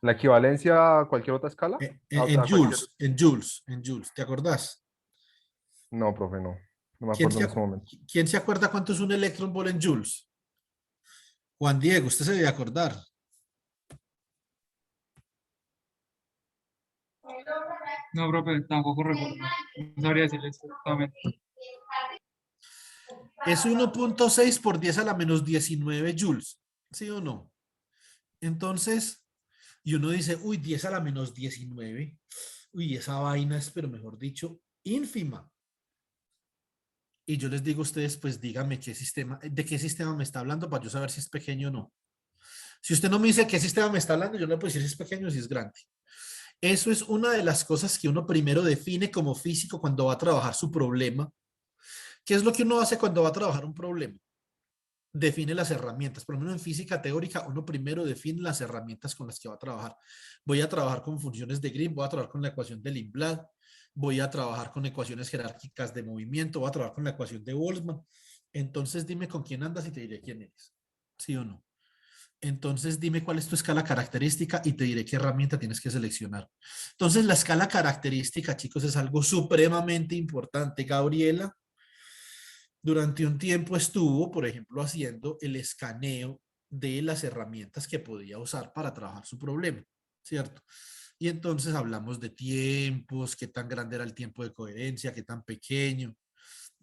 la equivalencia a cualquier otra escala. En Cualquier... joules, en joules, en joules, ¿te acordás? No, profe, no. No me ¿Quién acuerdo se, en este momento. ¿Quién se acuerda cuánto es un electron volt en joules? Juan Diego, usted se debe acordar. No, profe, tampoco recuerdo. No sabría decirle exactamente. Es 1,6 por 10 a la menos 19 joules. ¿Sí o no? Entonces, y uno dice, uy, 10 a la menos 19. Uy, esa vaina es, pero mejor dicho, ínfima. Y yo les digo a ustedes, pues díganme de qué sistema me está hablando para yo saber si es pequeño o no. Si usted no me dice qué sistema me está hablando, yo no le puedo decir si es pequeño o si es grande. Eso es una de las cosas que uno primero define como físico cuando va a trabajar su problema. ¿Qué es lo que uno hace cuando va a trabajar un problema? Define las herramientas. Por lo menos en física teórica, uno primero define las herramientas con las que va a trabajar. Voy a trabajar con funciones de Green, voy a trabajar con la ecuación de Lindblad, voy a trabajar con ecuaciones jerárquicas de movimiento, voy a trabajar con la ecuación de Boltzmann. Entonces dime con quién andas y te diré quién eres. ¿Sí o no? Entonces dime cuál es tu escala característica y te diré qué herramienta tienes que seleccionar. Entonces la escala característica, chicos, es algo supremamente importante. Gabriela durante un tiempo estuvo, por ejemplo, haciendo el escaneo de las herramientas que podía usar para trabajar su problema, ¿cierto? Y entonces hablamos de tiempos, qué tan grande era el tiempo de coherencia, qué tan pequeño,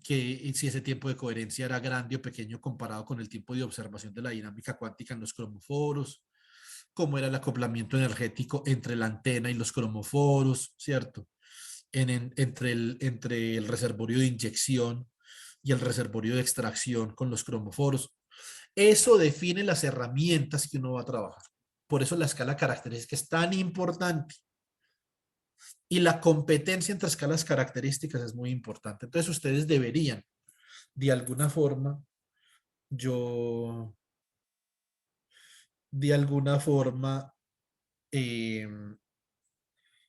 que si ese tiempo de coherencia era grande o pequeño comparado con el tiempo de observación de la dinámica cuántica en los cromoforos, cómo era el acoplamiento energético entre la antena y los cromoforos, ¿cierto? Entre el reservorio de inyección y el reservorio de extracción con los cromoforos. Eso define las herramientas que uno va a trabajar. Por eso la escala característica es tan importante. Y la competencia entre escalas características es muy importante. Entonces ustedes deberían, de alguna forma, yo, de alguna forma, eh,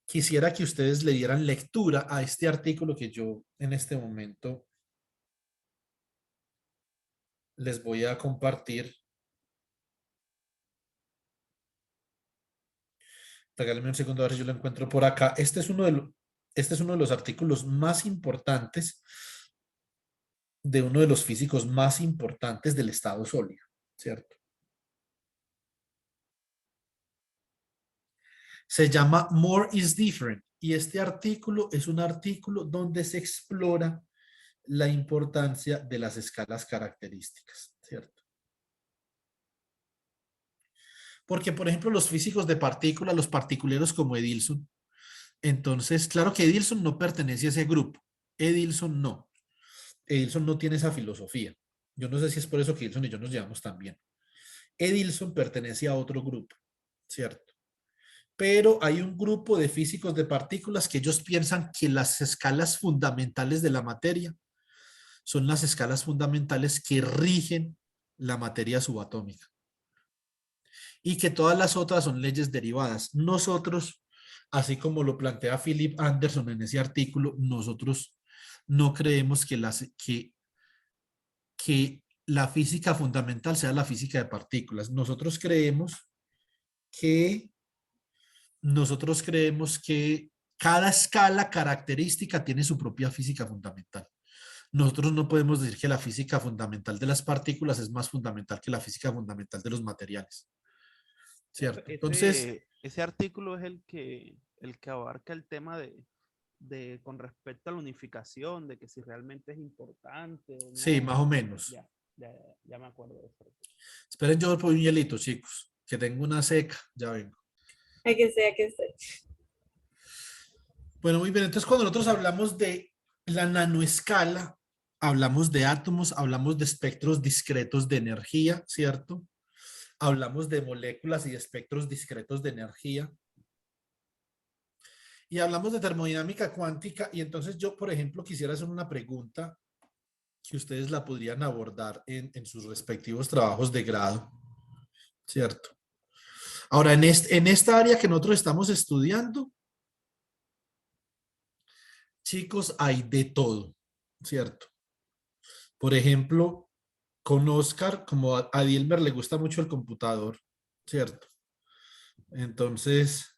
quisiera que ustedes le dieran lectura a este artículo que yo en este momento les voy a compartir. Regálenme un segundo a ver si yo lo encuentro por acá. Este es uno de los artículos más importantes de uno de los físicos más importantes del estado sólido, ¿cierto? Se llama More is Different y este artículo es un artículo donde se explora la importancia de las escalas características, ¿cierto? Porque, por ejemplo, los físicos de partículas, los particuleros como Edilson, entonces, claro que Edilson no pertenece a ese grupo. Edilson no. Edilson no tiene esa filosofía. Yo no sé si es por eso que Edilson y yo nos llevamos tan bien. Edilson pertenece a otro grupo, ¿cierto? Pero hay un grupo de físicos de partículas que ellos piensan que las escalas fundamentales de la materia son las escalas fundamentales que rigen la materia subatómica y que todas las otras son leyes derivadas. Nosotros, así como lo plantea Philip Anderson en ese artículo, nosotros no creemos que la física fundamental sea la física de partículas. Nosotros creemos que cada escala característica tiene su propia física fundamental. Nosotros no podemos decir que la física fundamental de las partículas es más fundamental que la física fundamental de los materiales. ¿Cierto? Entonces, Ese artículo es el que abarca el tema con respecto a la unificación, de que si realmente es importante o no. sí, más o menos. Ya me acuerdo de eso. Esperen, yo por un hielito, chicos, que tengo una seca, ya vengo. Hay que ser, hay que ser. Bueno, muy bien. Entonces, cuando nosotros hablamos de la nanoescala, hablamos de átomos, hablamos de espectros discretos de energía, ¿cierto? Hablamos de moléculas y de espectros discretos de energía. Y hablamos de termodinámica cuántica. Y entonces yo, por ejemplo, quisiera hacer una pregunta que ustedes la podrían abordar en sus respectivos trabajos de grado, ¿cierto? Ahora, en esta área que nosotros estamos estudiando, chicos, hay de todo, ¿cierto? Por ejemplo, con Oscar, como a Dilmer le gusta mucho el computador, ¿cierto? Entonces,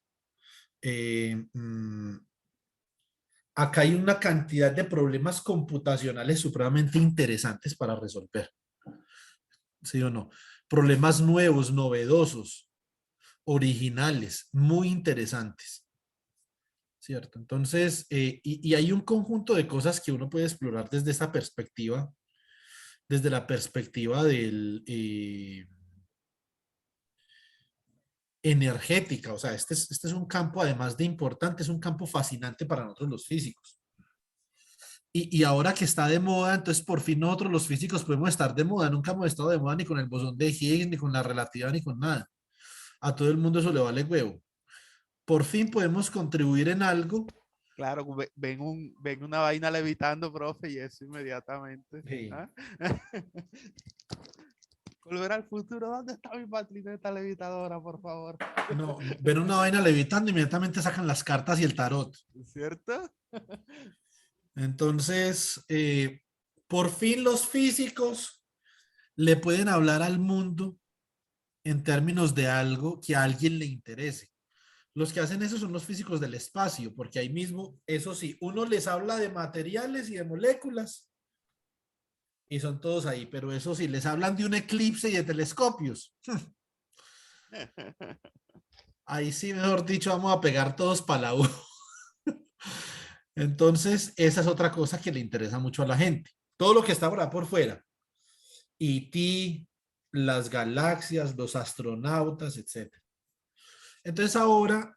acá hay una cantidad de problemas computacionales supremamente interesantes para resolver. ¿Sí o no? Problemas nuevos, novedosos, originales, muy interesantes. ¿Cierto? Entonces, y hay un conjunto de cosas que uno puede explorar desde esa perspectiva, desde la perspectiva del energética. O sea, este es un campo, además de importante, es un campo fascinante para nosotros los físicos. Y ahora que está de moda, entonces por fin nosotros los físicos podemos estar de moda. Nunca hemos estado de moda ni con el bosón de Higgs, ni con la relatividad, ni con nada. A todo el mundo eso le vale huevo. Por fin podemos contribuir en algo. Claro, ven una vaina levitando, profe, y eso inmediatamente. Sí. ¿Ah? Volver al futuro, ¿dónde está mi patineta levitadora, por favor? No, ven una vaina levitando, inmediatamente sacan las cartas y el tarot. ¿Cierto? Entonces, por fin los físicos le pueden hablar al mundo en términos de algo que a alguien le interese. Los que hacen eso son los físicos del espacio, porque ahí mismo, eso sí, uno les habla de materiales y de moléculas y son todos ahí, pero eso sí, les hablan de un eclipse y de telescopios. Ahí sí, mejor dicho, vamos a pegar todos para la U. Entonces, esa es otra cosa que le interesa mucho a la gente. Todo lo que está por fuera. E.T., las galaxias, los astronautas, etc. Entonces ahora,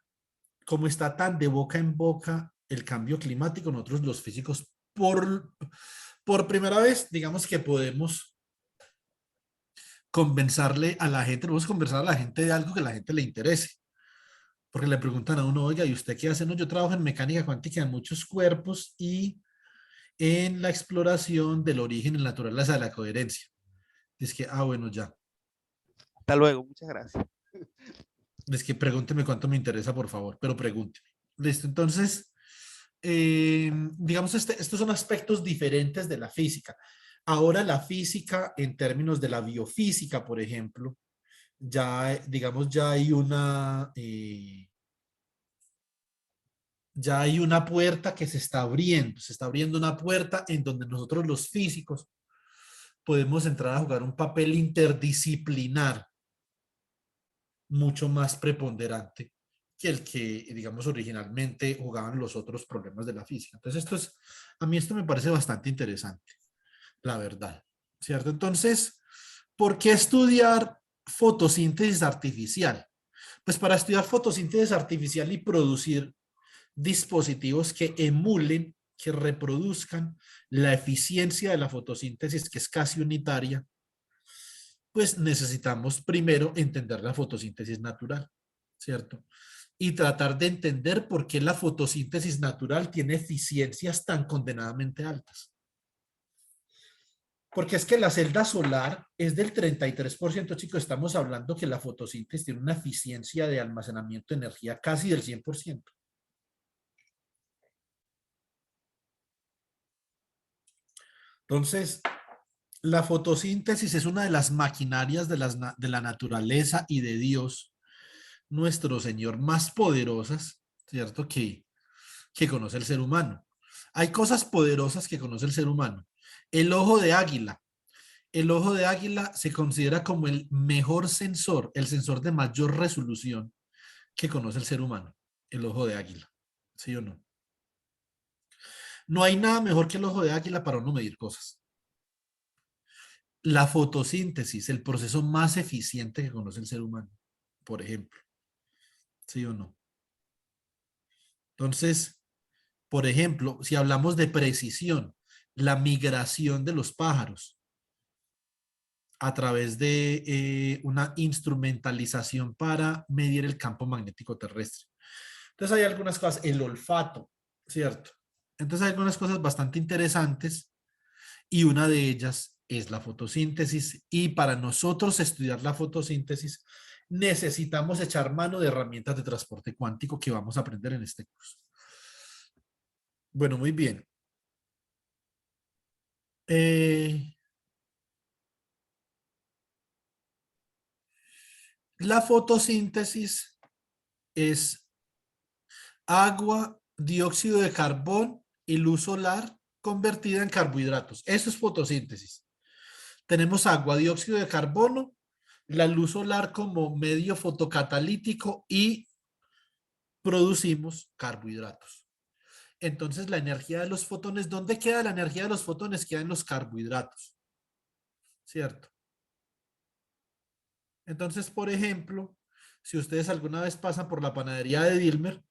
como está tan de boca en boca el cambio climático, nosotros los físicos por primera vez, digamos que podemos convencerle a la gente, podemos conversar a la gente de algo que a la gente le interese. Porque le preguntan a uno, oiga, ¿y usted qué hace? No, yo trabajo en mecánica cuántica en muchos cuerpos y en la exploración del origen y la naturaleza de la coherencia. Es que, bueno, ya. Hasta luego, muchas gracias. Es que pregúnteme cuánto me interesa, por favor, pero pregúnteme. Listo, entonces, digamos, estos son aspectos diferentes de la física. Ahora la física, en términos de la biofísica, por ejemplo, ya, digamos, ya hay una puerta que se está abriendo una puerta en donde nosotros los físicos podemos entrar a jugar un papel interdisciplinar mucho más preponderante que el que, digamos, originalmente jugaban los otros problemas de la física. Entonces, a mí esto me parece bastante interesante, la verdad, ¿cierto? Entonces, ¿por qué estudiar fotosíntesis artificial? Pues para estudiar fotosíntesis artificial y producir dispositivos que emulen, que reproduzcan la eficiencia de la fotosíntesis, que es casi unitaria, pues necesitamos primero entender la fotosíntesis natural, ¿cierto? Y tratar de entender por qué la fotosíntesis natural tiene eficiencias tan condenadamente altas. Porque es que la celda solar es del 33%, chicos. Estamos hablando que la fotosíntesis tiene una eficiencia de almacenamiento de energía casi del 100%. Entonces, la fotosíntesis es una de las maquinarias de la naturaleza y de Dios, nuestro Señor, más poderosas, ¿cierto? Que conoce el ser humano. Hay cosas poderosas que conoce el ser humano. El ojo de águila. El ojo de águila se considera como el mejor sensor, el sensor de mayor resolución que conoce el ser humano. El ojo de águila. ¿Sí o no? No hay nada mejor que el ojo de águila para uno medir cosas. La fotosíntesis, el proceso más eficiente que conoce el ser humano, por ejemplo. ¿Sí o no? Entonces, por ejemplo, si hablamos de precisión, la migración de los pájaros a través de una instrumentalización para medir el campo magnético terrestre. Entonces hay algunas cosas, el olfato, ¿cierto? Entonces hay algunas cosas bastante interesantes y una de ellas es la fotosíntesis, y para nosotros estudiar la fotosíntesis necesitamos echar mano de herramientas de transporte cuántico que vamos a aprender en este curso. Bueno, muy bien. La fotosíntesis es agua, dióxido de carbono y luz solar convertida en carbohidratos. Eso es fotosíntesis. Tenemos agua, dióxido de carbono, la luz solar como medio fotocatalítico y producimos carbohidratos. Entonces, la energía de los fotones, ¿dónde queda la energía de los fotones? Queda en los carbohidratos, ¿cierto? Entonces, por ejemplo, si ustedes alguna vez pasan por la panadería de Dilmer,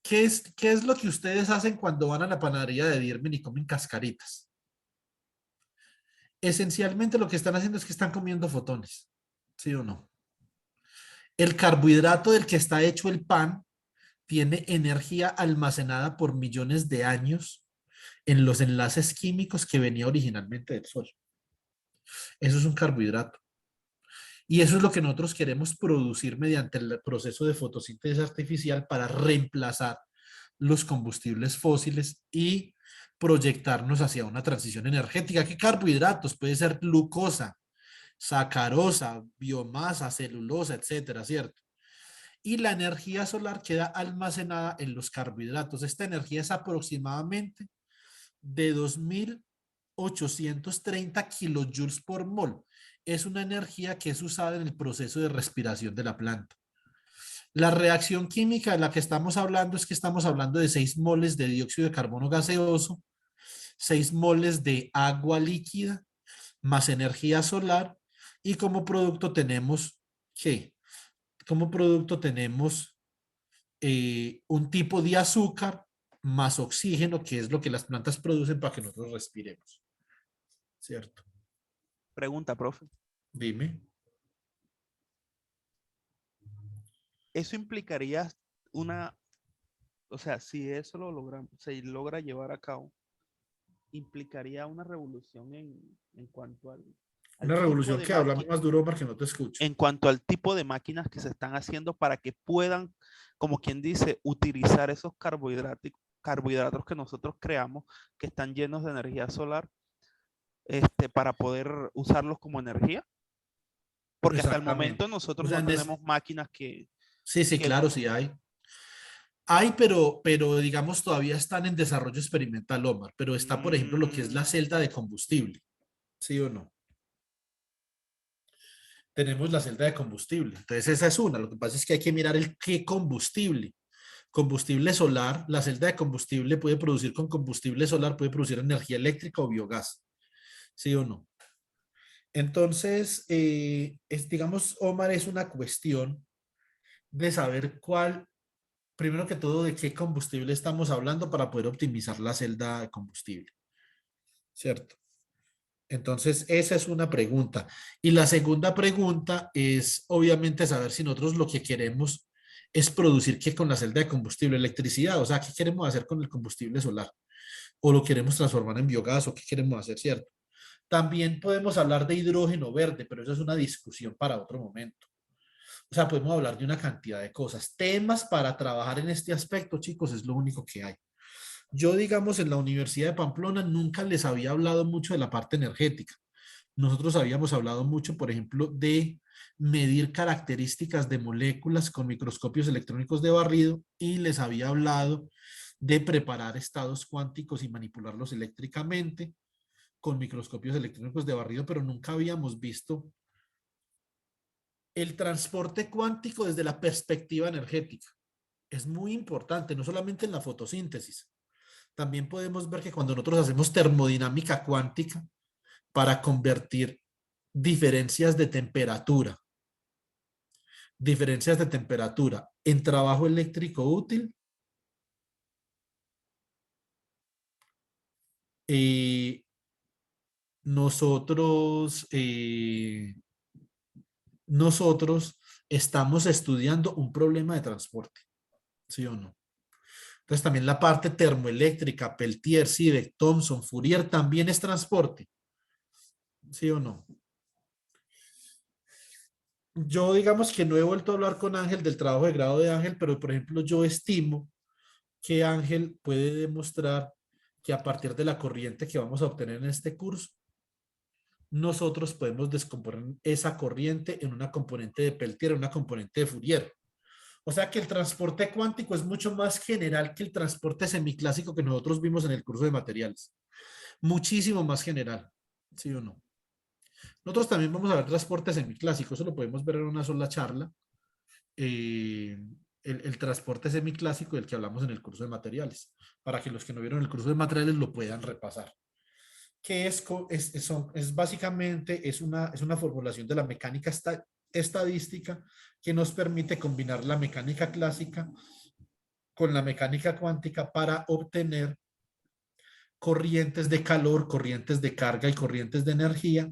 ¿qué es lo que ustedes hacen cuando van a la panadería de Dilmer y comen cascaritas? Esencialmente lo que están haciendo es que están comiendo fotones, ¿sí o no? El carbohidrato del que está hecho el pan tiene energía almacenada por millones de años en los enlaces químicos que venía originalmente del sol. Eso es un carbohidrato. Y eso es lo que nosotros queremos producir mediante el proceso de fotosíntesis artificial para reemplazar los combustibles fósiles y proyectarnos hacia una transición energética. ¿Qué carbohidratos? Puede ser glucosa, sacarosa, biomasa, celulosa, etcétera, ¿cierto? Y la energía solar queda almacenada en los carbohidratos. Esta energía es aproximadamente de 2830 kilojoules por mol. Es una energía que es usada en el proceso de respiración de la planta. La reacción química de la que estamos hablando es que estamos hablando de 6 moles de dióxido de carbono gaseoso, 6 moles de agua líquida, más energía solar, y como producto tenemos, ¿qué? Como producto tenemos un tipo de azúcar más oxígeno, que es lo que las plantas producen para que nosotros respiremos. ¿Cierto? Pregunta, profe. Dime. Eso implicaría o sea, si eso lo logramos, se logra llevar a cabo, implicaría una revolución en cuanto al Una tipo revolución de que hablamos más duro para que no te escucho. en cuanto al tipo de máquinas que se están haciendo para que puedan, como quien dice, utilizar esos carbohidratos que nosotros creamos, que están llenos de energía solar, para poder usarlos como energía. Porque hasta el momento nosotros O sea, no tenemos máquinas Sí, que claro, sí hay. Hay, pero digamos todavía están en desarrollo experimental, Omar. Pero está, por ejemplo, lo que es la celda de combustible. ¿Sí o no? tenemos la celda de combustible. Entonces esa es una. Lo que pasa es que hay que mirar el qué combustible. Combustible solar, la celda de combustible puede producir con combustible solar, puede producir energía eléctrica o biogás. ¿Sí o no? Entonces, digamos, Omar, es una cuestión de saber cuál, primero que todo, de qué combustible estamos hablando para poder optimizar la celda de combustible. ¿Cierto? Entonces, esa es una pregunta. Y la segunda pregunta es, obviamente, saber si nosotros lo que queremos es producir qué con la celda de combustible, electricidad, o sea, qué queremos hacer con el combustible solar, o lo queremos transformar en biogás, o qué queremos hacer, ¿cierto? También podemos hablar de hidrógeno verde, pero eso es una discusión para otro momento. O sea, podemos hablar de una cantidad de cosas. Temas para trabajar en este aspecto, chicos, es lo único que hay. Yo, digamos, en la Universidad de Pamplona nunca les había hablado mucho de la parte energética. Nosotros habíamos hablado mucho, por ejemplo, de medir características de moléculas con microscopios electrónicos de barrido y les había hablado de preparar estados cuánticos y manipularlos eléctricamente con microscopios electrónicos de barrido, pero nunca habíamos visto el transporte cuántico desde la perspectiva energética. Es muy importante, no solamente en la fotosíntesis. También podemos ver que cuando nosotros hacemos termodinámica cuántica para convertir diferencias de temperatura en trabajo eléctrico útil, nosotros estamos estudiando un problema de transporte, ¿sí o no? Entonces también la parte termoeléctrica, Peltier, Seebeck, Thomson, Fourier también es transporte, ¿sí o no? Yo digamos que no he vuelto a hablar con Ángel del trabajo de grado de Ángel, pero por ejemplo yo estimo que Ángel puede demostrar que a partir de la corriente que vamos a obtener en este curso, nosotros podemos descomponer esa corriente en una componente de Peltier, en una componente de Fourier. O sea que el transporte cuántico es mucho más general que el transporte semiclásico que nosotros vimos en el curso de materiales. Muchísimo más general, ¿sí o no? Nosotros también vamos a ver transporte semiclásico, eso lo podemos ver en una sola charla. El transporte semiclásico del que hablamos en el curso de materiales, para que los que no vieron el curso de materiales lo puedan repasar. Que es básicamente una formulación de la mecánica estadística que nos permite combinar la mecánica clásica con la mecánica cuántica para obtener corrientes de calor, corrientes de carga y corrientes de energía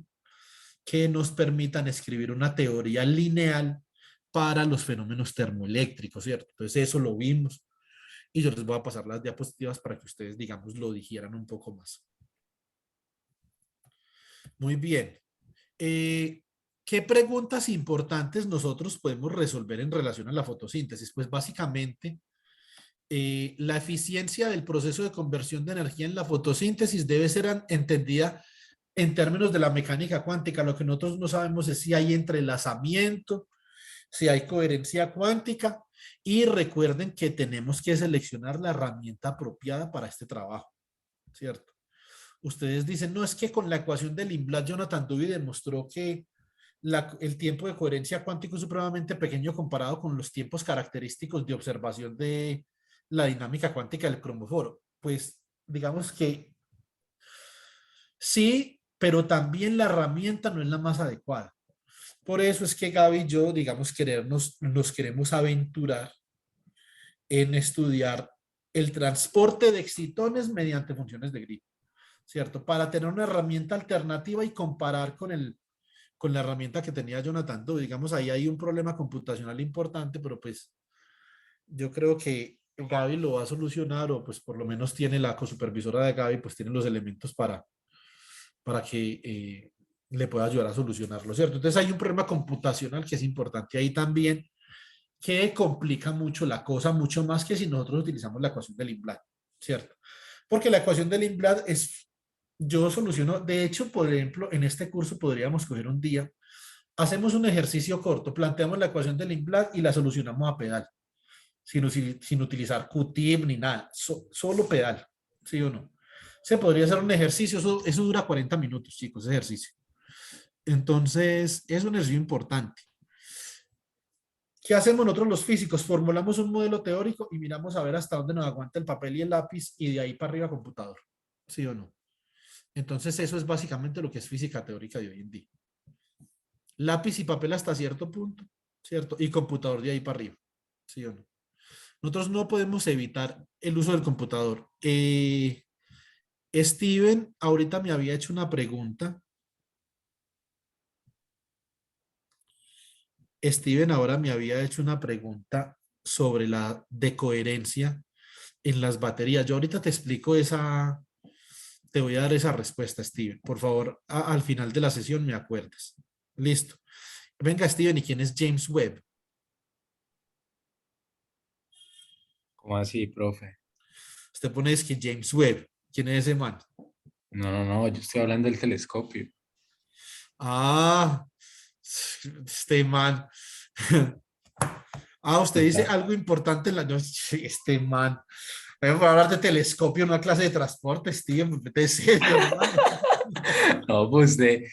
que nos permitan escribir una teoría lineal para los fenómenos termoeléctricos, ¿cierto? Entonces eso lo vimos y yo les voy a pasar las diapositivas para que ustedes, digamos, lo digieran un poco más. Muy bien. ¿Qué preguntas importantes nosotros podemos resolver en relación a la fotosíntesis? Pues básicamente, la eficiencia del proceso de conversión de energía en la fotosíntesis debe ser entendida en términos de la mecánica cuántica. Lo que nosotros no sabemos es si hay entrelazamiento, si hay coherencia cuántica, y recuerden que tenemos que seleccionar la herramienta apropiada para este trabajo, ¿cierto? Ustedes dicen, no, es que con la ecuación de Lindblad, Jonathan Dewey demostró que el tiempo de coherencia cuántico es supremamente pequeño comparado con los tiempos característicos de observación de la dinámica cuántica del cromóforo. Pues digamos que sí, pero también la herramienta no es la más adecuada. Por eso es que Gaby y yo, digamos, nos queremos aventurar en estudiar el transporte de excitones mediante funciones de grid, ¿cierto? Para tener una herramienta alternativa y comparar con la herramienta que tenía Jonathan Dewey. Digamos, ahí hay un problema computacional importante, pero pues yo creo que Gaby lo va a solucionar, o pues por lo menos tiene la cosupervisora de Gaby, pues tiene los elementos para que le pueda ayudar a solucionarlo, ¿cierto? Entonces hay un problema computacional que es importante ahí también, que complica mucho la cosa, mucho más que si nosotros utilizamos la ecuación de Lindblad, ¿cierto? Porque la ecuación de Lindblad yo soluciono, de hecho, por ejemplo, en este curso podríamos coger un día, hacemos un ejercicio corto, planteamos la ecuación de Lindblad y la solucionamos a pedal, sin utilizar QTIM ni nada, solo pedal, ¿sí o no? Se podría hacer un ejercicio, eso dura 40 minutos, chicos, ese ejercicio. Entonces, es un ejercicio importante. ¿Qué hacemos nosotros los físicos? Formulamos un modelo teórico y miramos a ver hasta dónde nos aguanta el papel y el lápiz y de ahí para arriba computador. ¿Sí o no? Entonces, eso es básicamente lo que es física teórica de hoy en día. Lápiz y papel hasta cierto punto, ¿cierto? Y computador de ahí para arriba. ¿Sí o no? Nosotros no podemos evitar el uso del computador. Steven ahorita me había hecho una pregunta. Steven ahora me había hecho una pregunta sobre la decoherencia en las baterías. Yo ahorita te explico esa, te voy a dar esa respuesta, Steven. Por favor, al final de la sesión me acuerdas. Listo. Venga, Steven, ¿y quién es James Webb? ¿Cómo así, profe? Usted pone es que James Webb. ¿Quién es ese man? No, no, no, yo estoy hablando del telescopio. Ah, este man. Ah, usted dice Total. algo importante en la noche. Este man. Vamos a hablar de telescopio en una clase de transporte, Steven. ¿De serio, hermano? No, pues de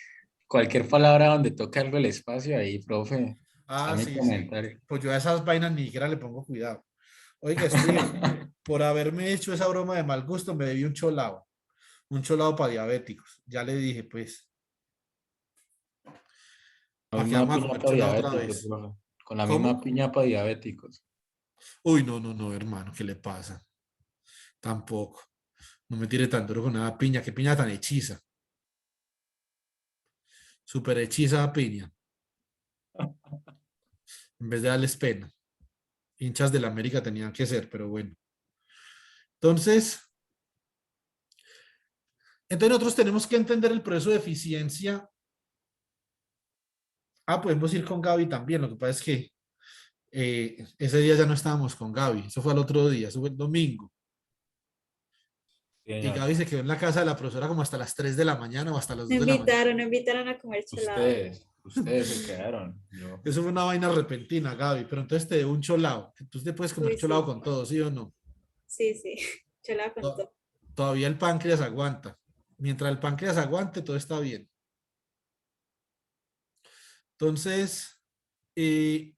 cualquier palabra donde toque algo el espacio, ahí, profe, está Ah, mi sí, sí. comentario. Pues yo a esas vainas ni siquiera le pongo cuidado. Oiga, Steven, por haberme hecho esa broma de mal gusto, me debí un cholado. Un cholado para diabéticos. Ya le dije, pues, La ¿para qué misma vamos a piña comer para cholado otra diabéticos, vez? profe. Con la misma ¿Cómo? piña para diabéticos. Uy, no, no, no, hermano, ¿qué le pasa? Tampoco. No me tire tan duro con nada piña. ¿Qué piña tan hechiza? Súper hechiza la piña. En vez de darles pena. Hinchas del América tenían que ser, pero bueno. Entonces, nosotros tenemos que entender el proceso de eficiencia. Ah, podemos ir con Gaby también. Lo que pasa es que ese día ya no estábamos con Gaby. Eso fue el otro día, eso fue el domingo. Sí, Y señor. Gaby se quedó en la casa de la profesora como hasta las 3 de la mañana o hasta las 2 Me de la mañana. invitaron, me invitaron a comer cholado. Ustedes se quedaron. Yo. Eso fue una vaina repentina, Gaby. Pero entonces te dio un cholado. Entonces te puedes comer Uy, cholado sí, con todo, ¿sí o no? sí, sí. Cholado con To- todo. Todavía el páncreas aguanta. Mientras el páncreas aguante, todo está bien. Entonces, eh,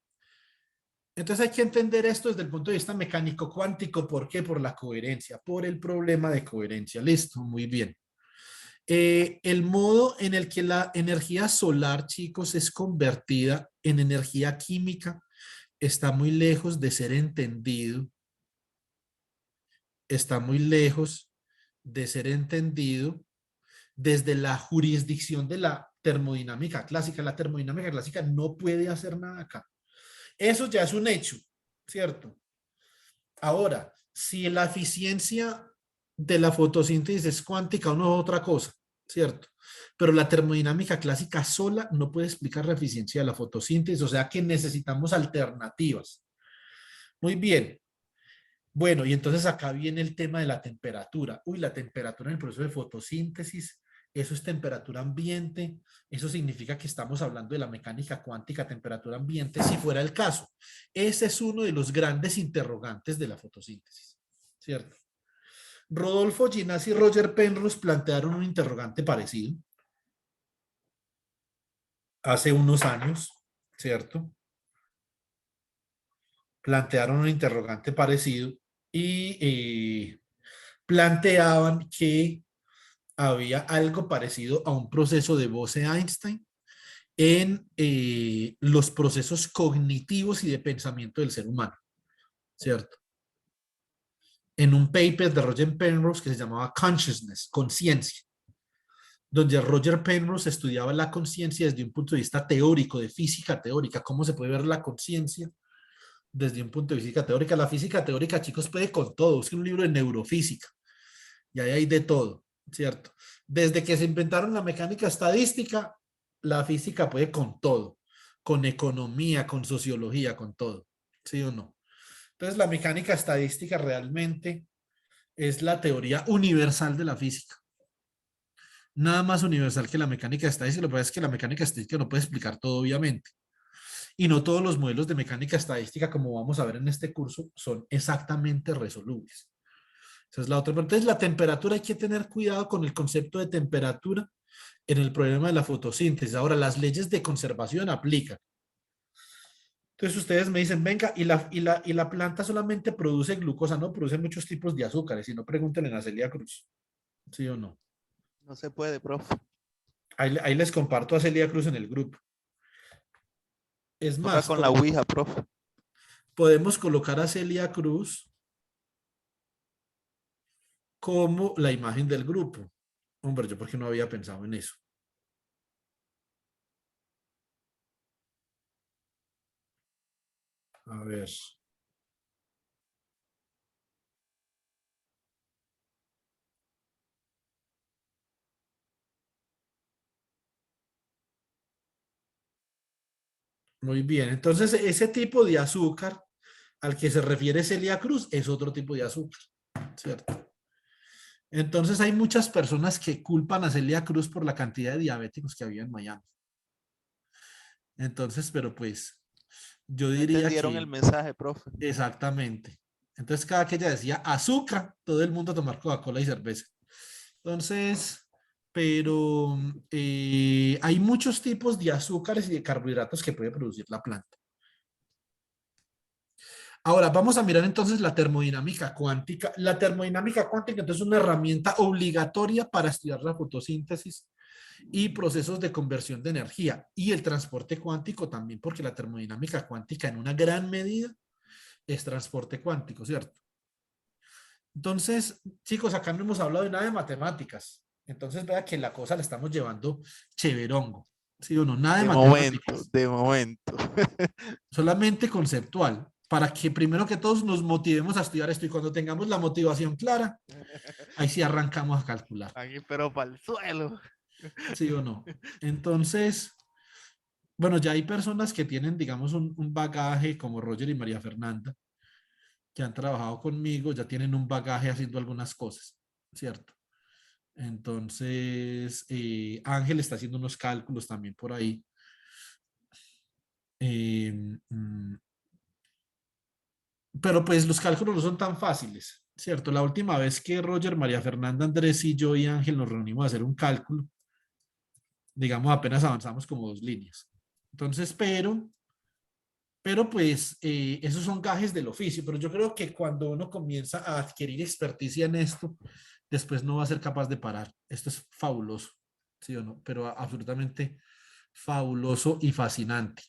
entonces hay que entender esto desde el punto de vista mecánico cuántico. ¿Por qué? Por la coherencia, por el problema de coherencia. Listo, muy bien. El modo en el que la energía solar, chicos, es convertida en energía química está muy lejos de ser entendido. Está muy lejos de ser entendido desde la jurisdicción de la termodinámica clásica. La termodinámica clásica no puede hacer nada acá. Eso ya es un hecho, ¿cierto? Ahora, si la eficiencia de la fotosíntesis es cuántica o no es otra cosa, ¿cierto? Pero la termodinámica clásica sola no puede explicar la eficiencia de la fotosíntesis, o sea que necesitamos alternativas. Muy bien. Bueno, y entonces acá viene el tema de la temperatura. Uy, la temperatura en el proceso de fotosíntesis, eso es temperatura ambiente, eso significa que estamos hablando de la mecánica cuántica, temperatura ambiente, si fuera el caso. Ese es uno de los grandes interrogantes de la fotosíntesis, ¿cierto? Rodolfo Ginás y Roger Penrose plantearon un interrogante parecido hace unos años, ¿cierto? Plantearon un interrogante parecido y planteaban que había algo parecido a un proceso de Bose-Einstein en los procesos cognitivos y de pensamiento del ser humano, ¿cierto? En un paper de Roger Penrose que se llamaba Consciousness, conciencia, donde Roger Penrose estudiaba la conciencia desde un punto de vista teórico, de física teórica, cómo se puede ver la conciencia desde un punto de física teórica. La física teórica, chicos, puede con todo. Es un libro de neurofísica y ahí hay de todo, ¿cierto? Desde que se inventaron la mecánica estadística, la física puede con todo, con economía, con sociología, con todo, ¿sí o no? Entonces, la mecánica estadística realmente es la teoría universal de la física. Nada más universal que la mecánica estadística. Lo que pasa es que la mecánica estadística no puede explicar todo, obviamente. Y no todos los modelos de mecánica estadística, como vamos a ver en este curso, son exactamente resolubles. Esa es la otra. Entonces, la temperatura, hay que tener cuidado con el concepto de temperatura en el problema de la fotosíntesis. Ahora, las leyes de conservación aplican. Entonces ustedes me dicen, venga, y la planta solamente produce glucosa, no produce muchos tipos de azúcares, si no pregúntenle a Celia Cruz, ¿sí o no? No se puede, profe. Ahí les comparto a Celia Cruz en el grupo. Es Toca más, con la Ouija, profe. podemos colocar a Celia Cruz como la imagen del grupo. Hombre, yo porque no había pensado en eso. A ver. Muy bien, entonces ese tipo de azúcar al que se refiere Celia Cruz es otro tipo de azúcar, ¿cierto? Entonces hay muchas personas que culpan a Celia Cruz por la cantidad de diabéticos que había en Miami. Entonces, pero pues yo No diría entendieron el que mensaje, profe. exactamente. Entonces cada que ella decía azúcar, todo el mundo a tomar Coca-Cola y cerveza. Entonces, pero hay muchos tipos de azúcares y de carbohidratos que puede producir la planta. Ahora, vamos a mirar entonces la termodinámica cuántica. La termodinámica cuántica entonces, es una herramienta obligatoria para estudiar la fotosíntesis y procesos de conversión de energía y el transporte cuántico también, porque la termodinámica cuántica en una gran medida es transporte cuántico, ¿cierto? Entonces, chicos, acá no hemos hablado de nada de matemáticas. Entonces, vea que la cosa la estamos llevando chéverongo. ¿Sí o no? Nada de De momento, matemáticas. de momento. Solamente conceptual, para que primero que todos nos motivemos a estudiar esto y cuando tengamos la motivación clara, ahí sí arrancamos a calcular. Aquí, pero para el suelo. ¿Sí o no? Entonces, bueno, ya hay personas que tienen, digamos, un bagaje como Roger y María Fernanda, que han trabajado conmigo, ya tienen un bagaje haciendo algunas cosas, ¿cierto? Entonces, Ángel está haciendo unos cálculos también por ahí. Pero pues los cálculos no son tan fáciles, ¿cierto? La última vez que Roger, María Fernanda, Andrés y yo y Ángel nos reunimos a hacer un cálculo, digamos, apenas avanzamos como 2 líneas. Entonces, pero pues esos son gajes del oficio, pero yo creo que cuando uno comienza a adquirir experticia en esto, después no va a ser capaz de parar. Esto es fabuloso, ¿sí o no? Pero absolutamente fabuloso y fascinante.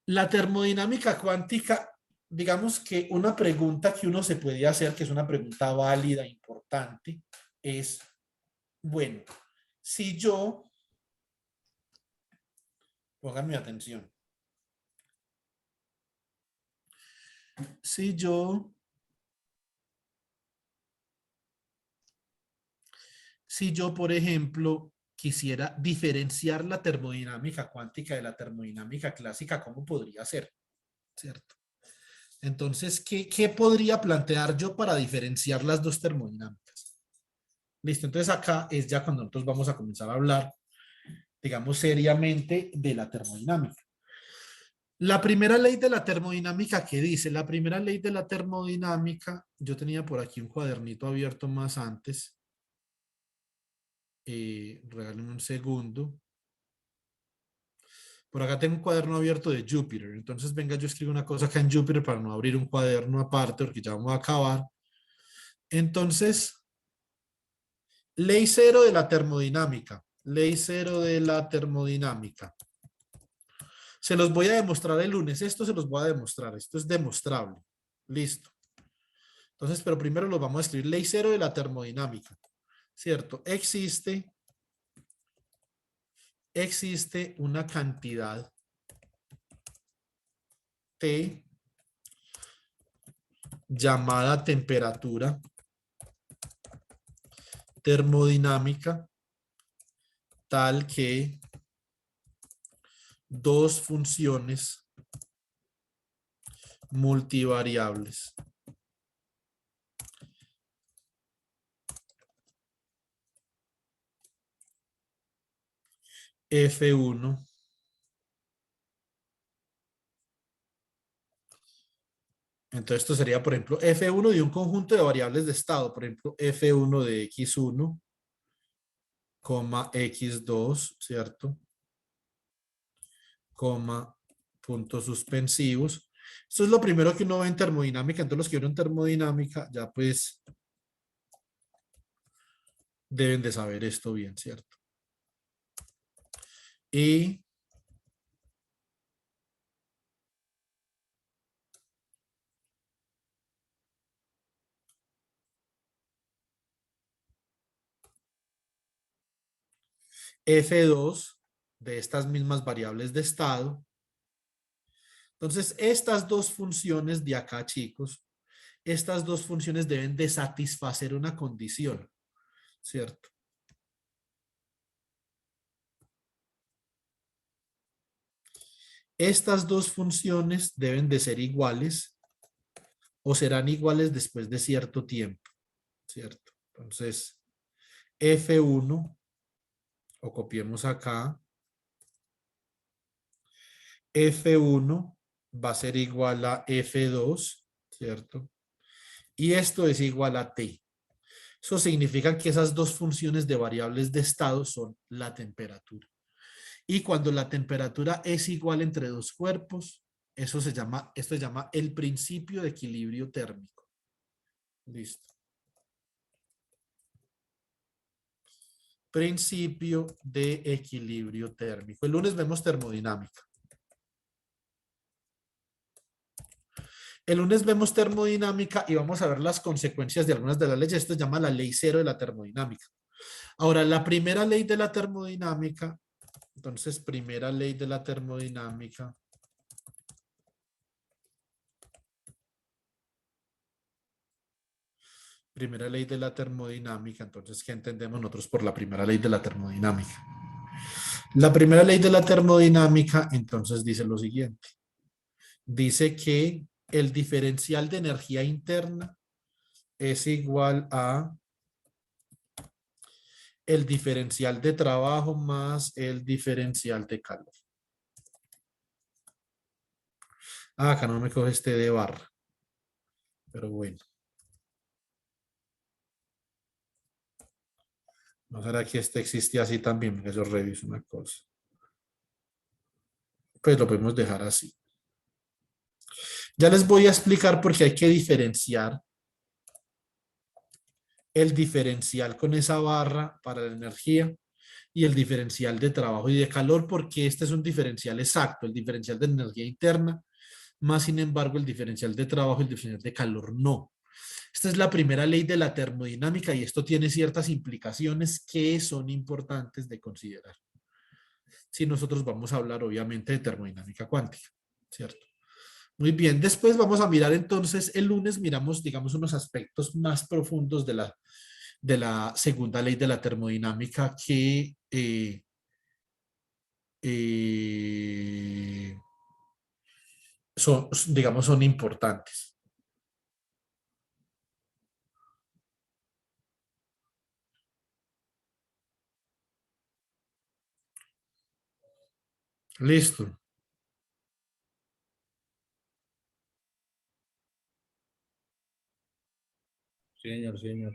La termodinámica cuántica, digamos que una pregunta que uno se puede hacer, que es una pregunta válida, importante, es, bueno, si yo, pónganme atención, si yo, por ejemplo, quisiera diferenciar la termodinámica cuántica de la termodinámica clásica, ¿cómo podría ser? ¿Cierto? Entonces, ¿qué podría plantear yo para diferenciar las dos termodinámicas? Listo, entonces acá es ya cuando nosotros vamos a comenzar a hablar, digamos, seriamente de la termodinámica. La primera ley de la termodinámica, ¿qué dice? La primera ley de la termodinámica, yo tenía por aquí un cuadernito abierto más antes. Regálenme un segundo. Por acá tengo un cuaderno abierto de Jupyter. Entonces, venga, yo escribo una cosa acá en Jupyter para no abrir un cuaderno aparte, porque ya vamos a acabar. Entonces, ley cero de la termodinámica. Ley cero de la termodinámica. Se los voy a demostrar el lunes. Esto se los voy a demostrar. Esto es demostrable. Listo. Entonces, pero primero lo vamos a escribir. Ley cero de la termodinámica. ¿Cierto? Existe una cantidad T llamada temperatura termodinámica tal que dos funciones multivariables F1 Entonces esto sería, por ejemplo, F1 de un conjunto de variables de estado. Por ejemplo, F1 de X1, coma X2, ¿cierto? Coma, puntos suspensivos. Esto es lo primero que uno ve en termodinámica. Entonces los que vieron termodinámica ya pues deben de saber esto bien, ¿cierto? Y F2 de estas mismas variables de estado. Entonces, estas dos funciones de acá, chicos, estas dos funciones deben de satisfacer una condición, ¿cierto? Estas dos funciones deben de ser iguales o serán iguales después de cierto tiempo, ¿cierto? Entonces, F1, o copiemos acá, F1 va a ser igual a F2, ¿cierto? Y esto es igual a T. Eso significa que esas dos funciones de variables de estado son la temperatura. Y cuando la temperatura es igual entre dos cuerpos, esto se llama el principio de equilibrio térmico. Listo. Principio de equilibrio térmico. El lunes vemos termodinámica. El lunes vemos termodinámica y vamos a ver las consecuencias de algunas de las leyes. Esto se llama la ley cero de la termodinámica. Ahora, la primera ley de la termodinámica, entonces, primera ley de la termodinámica. Primera ley de la termodinámica, entonces, ¿qué entendemos nosotros por la primera ley de la termodinámica? La primera ley de la termodinámica, entonces, dice lo siguiente. Dice que el diferencial de energía interna es igual a el diferencial de trabajo más el diferencial de calor. Ah, acá no me coge este de barra. Pero bueno. ¿No será que este existe así también? Porque yo reviso una cosa. Pues lo podemos dejar así. Ya les voy a explicar por qué hay que diferenciar el diferencial con esa barra para la energía y el diferencial de trabajo y de calor, porque este es un diferencial exacto, el diferencial de energía interna, más sin embargo el diferencial de trabajo y el diferencial de calor no. Esta es la primera ley de la termodinámica y esto tiene ciertas implicaciones que son importantes de considerar. Si nosotros vamos a hablar obviamente de termodinámica cuántica, ¿cierto? Muy bien, después vamos a mirar entonces, el lunes miramos, digamos, unos aspectos más profundos de la segunda ley de la termodinámica que son, digamos, son importantes. Listo. Señor, señor.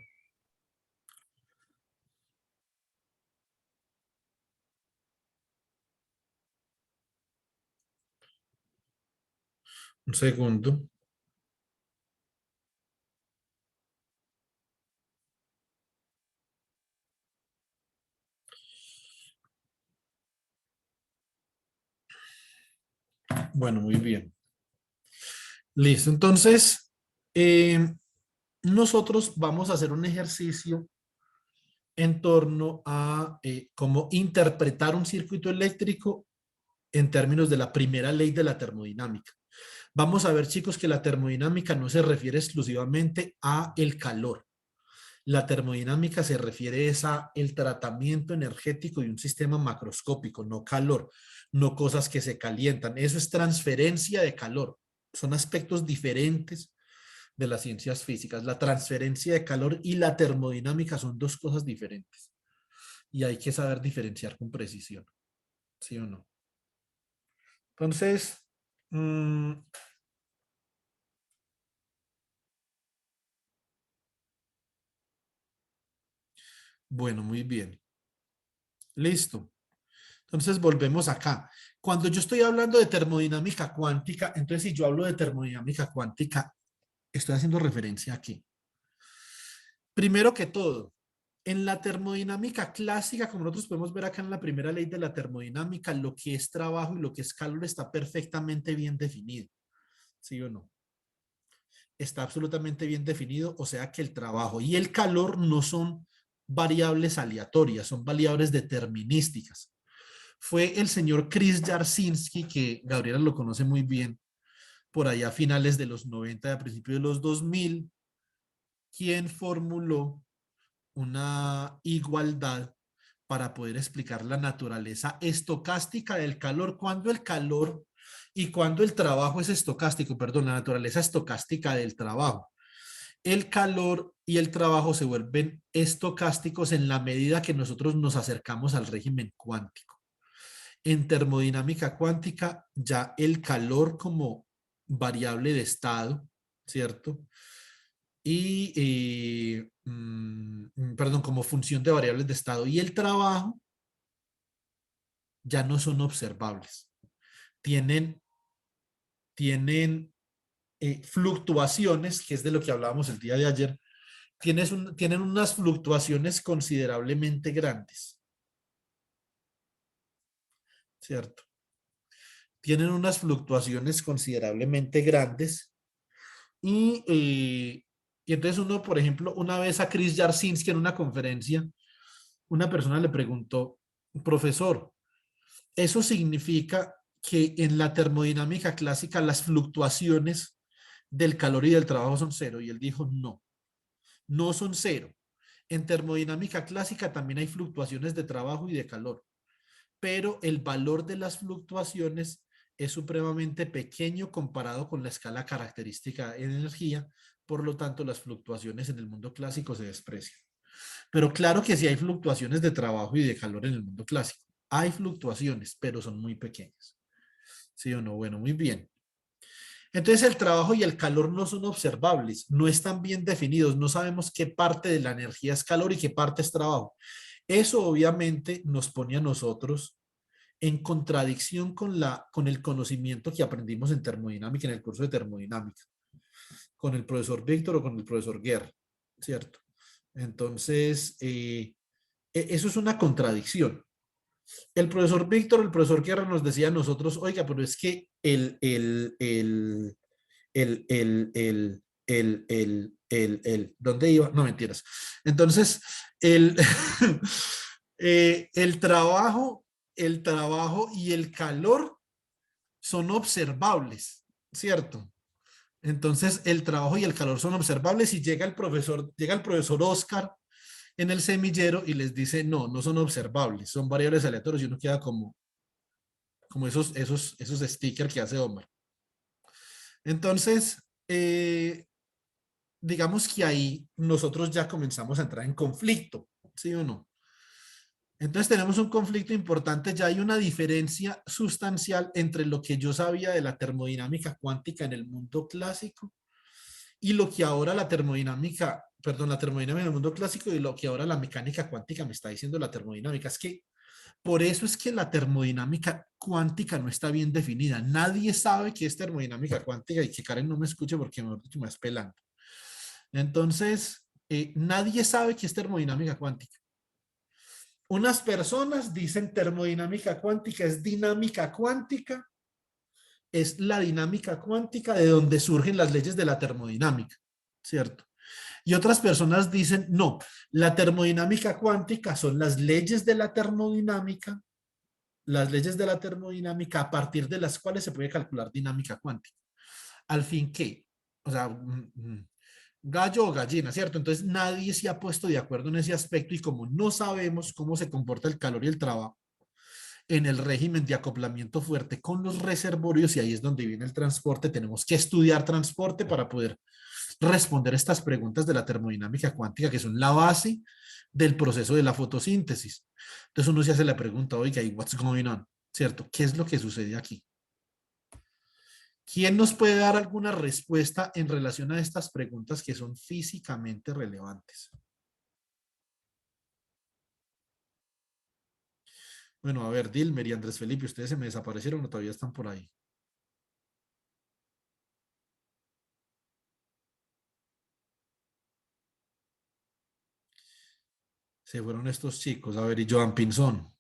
Un segundo. Bueno, muy bien. Listo. Entonces, nosotros vamos a hacer un ejercicio en torno a cómo interpretar un circuito eléctrico en términos de la primera ley de la termodinámica. Vamos a ver, chicos, que la termodinámica no se refiere exclusivamente a el calor. La termodinámica se refiere a el tratamiento energético de un sistema macroscópico, no calor, no cosas que se calientan. Eso es transferencia de calor. Son aspectos diferentes de las ciencias físicas. La transferencia de calor y la termodinámica son dos cosas diferentes. Y hay que saber diferenciar con precisión. ¿Sí o no? Entonces, Bueno, muy bien. Listo. Entonces volvemos acá. Cuando yo estoy hablando de termodinámica cuántica, entonces si yo hablo de termodinámica cuántica, estoy haciendo referencia aquí. Primero que todo, en la termodinámica clásica, como nosotros podemos ver acá en la primera ley de la termodinámica, lo que es trabajo y lo que es calor está perfectamente bien definido. ¿Sí o no? Está absolutamente bien definido, o sea que el trabajo y el calor no son variables aleatorias, son variables determinísticas. Fue el señor Chris Jarzynski, que Gabriela lo conoce muy bien, por allá a finales de los 90 y a principios de los 2000, quien formuló una igualdad para poder explicar la naturaleza estocástica del calor, cuando el calor y cuando el trabajo es estocástico, perdón, la naturaleza estocástica del trabajo. El calor y el trabajo se vuelven estocásticos en la medida que nosotros nos acercamos al régimen cuántico. En termodinámica cuántica, ya el calor como variable de estado, ¿cierto? Perdón, como función de variables de estado y el trabajo ya no son observables. Tienen fluctuaciones, que es de lo que hablábamos el día de ayer, tienen unas fluctuaciones considerablemente grandes, ¿cierto? Tienen unas fluctuaciones considerablemente grandes y entonces uno, por ejemplo, una vez a Chris Jarzynski en una conferencia, una persona le preguntó, profesor, ¿eso significa que en la termodinámica clásica las fluctuaciones del calor y del trabajo son cero? Y él dijo, no, no son cero. En termodinámica clásica también hay fluctuaciones de trabajo y de calor, pero el valor de las fluctuaciones es supremamente pequeño comparado con la escala característica de energía, por lo tanto las fluctuaciones en el mundo clásico se desprecian. Pero claro que sí hay fluctuaciones de trabajo y de calor en el mundo clásico. Hay fluctuaciones, pero son muy pequeñas. ¿Sí o no? Bueno, muy bien. Entonces el trabajo y el calor no son observables, no están bien definidos, no sabemos qué parte de la energía es calor y qué parte es trabajo. Eso obviamente nos pone a nosotros en contradicción con el conocimiento que aprendimos en termodinámica, en el curso de termodinámica, con el profesor Víctor o con el profesor Guerra, ¿cierto? Entonces, eso es una contradicción. El profesor Víctor, el profesor Guerra nos decía a nosotros, oiga, pero es que ¿dónde iba? No, mentiras. Entonces, el, el trabajo y el calor son observables, ¿cierto? Entonces, el trabajo y el calor son observables y llega el profesor Oscar en el semillero y les dice, no, no son observables, son variables aleatorias y uno queda como esos stickers que hace Omar. Entonces, digamos que ahí nosotros ya comenzamos a entrar en conflicto, ¿sí o no? Entonces tenemos un conflicto importante, ya hay una diferencia sustancial entre lo que yo sabía de la termodinámica cuántica en el mundo clásico y lo que ahora la termodinámica en el mundo clásico y lo que ahora la mecánica cuántica me está diciendo la termodinámica. Es que por eso es que la termodinámica cuántica no está bien definida. Nadie sabe qué es termodinámica cuántica y que Karen no me escuche porque me vas pelando. Entonces, nadie sabe qué es termodinámica cuántica. Unas personas dicen termodinámica cuántica es dinámica cuántica, es la dinámica cuántica de donde surgen las leyes de la termodinámica, ¿cierto? Y otras personas dicen, no, la termodinámica cuántica son las leyes de la termodinámica a partir de las cuales se puede calcular dinámica cuántica. Al fin, ¿qué? O sea, gallo o gallina, ¿cierto? Entonces nadie se ha puesto de acuerdo en ese aspecto y como no sabemos cómo se comporta el calor y el trabajo en el régimen de acoplamiento fuerte con los reservorios, y ahí es donde viene el transporte, tenemos que estudiar transporte para poder responder estas preguntas de la termodinámica cuántica, que son la base del proceso de la fotosíntesis. Entonces uno se hace la pregunta, oiga, ¿y what's going on? ¿Cierto? ¿Qué es lo que sucede aquí? ¿Quién nos puede dar alguna respuesta en relación a estas preguntas que son físicamente relevantes? Bueno, a ver, Dilmer y Andrés Felipe, ¿ustedes se me desaparecieron o todavía están por ahí? Se fueron estos chicos. A ver, y Joan Pinzón.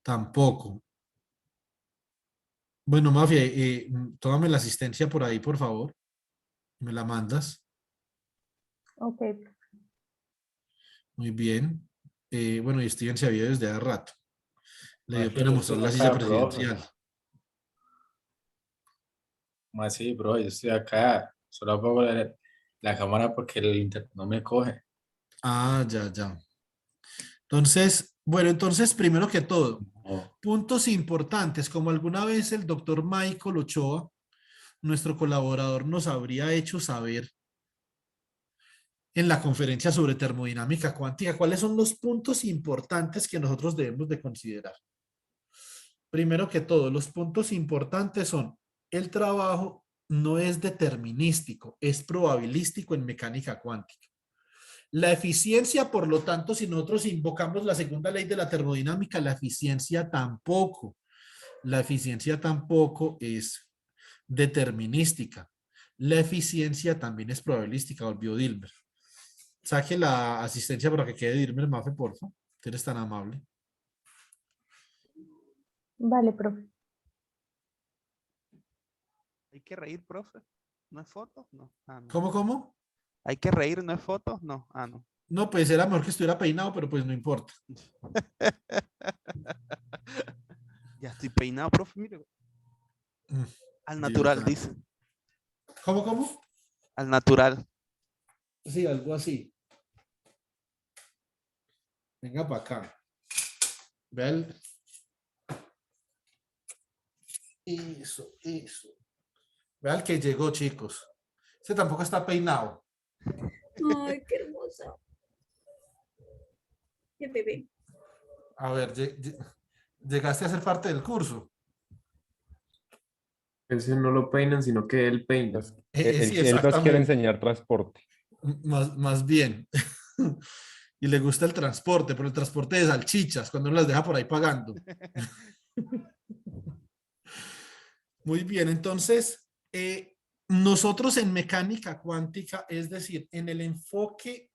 Tampoco. Bueno, Mafia, tómame la asistencia por ahí, por favor. Me la mandas. Ok. Muy bien. Bueno, y Steven se había ido desde hace rato. Le dio Mafia, pena yo mostrar estoy la silla acá, profe. presidencial. ¿Cómo así, bro? Yo estoy acá. Solo apago la cámara porque el internet no me coge. Ah, ya, ya. Entonces, bueno, entonces, primero que todo, No. puntos importantes, como alguna vez el doctor Michael Ochoa, nuestro colaborador, nos habría hecho saber en la conferencia sobre termodinámica cuántica, cuáles son los puntos importantes que nosotros debemos de considerar. Primero que todo, los puntos importantes son: el trabajo no es determinístico, es probabilístico en mecánica cuántica. La eficiencia, por lo tanto, si nosotros invocamos la segunda ley de la termodinámica, la eficiencia tampoco. La eficiencia tampoco es determinística. La eficiencia también es probabilística, volvió Dilmer. Saque la asistencia para que quede Dilmer, Mafe, por favor. Si eres tan amable. Vale, profe. Hay que reír, profe. ¿No es foto? No. Ah, no. ¿Cómo, cómo? Hay que reír, ¿no es foto? No. Ah, no. No, pues era mejor que estuviera peinado, pero pues no importa. Ya estoy peinado, profe. Mire. Mm, Al Dios natural, santo. dice. ¿Cómo, cómo? Al natural. Sí, algo así. Venga para acá. Vea el... Eso, eso. Vea el que llegó, chicos. Ese tampoco está peinado. Ay, qué hermosa. El bebé. A ver, llegaste a ser parte del curso. Ese no lo peinan, sino que él peina. Pues, Sí, él nos quiere exactamente. enseñar transporte. Más bien. Y le gusta el transporte, pero el transporte de salchichas, cuando uno las deja por ahí pagando. Muy bien, entonces, nosotros en mecánica cuántica, es decir, en el enfoque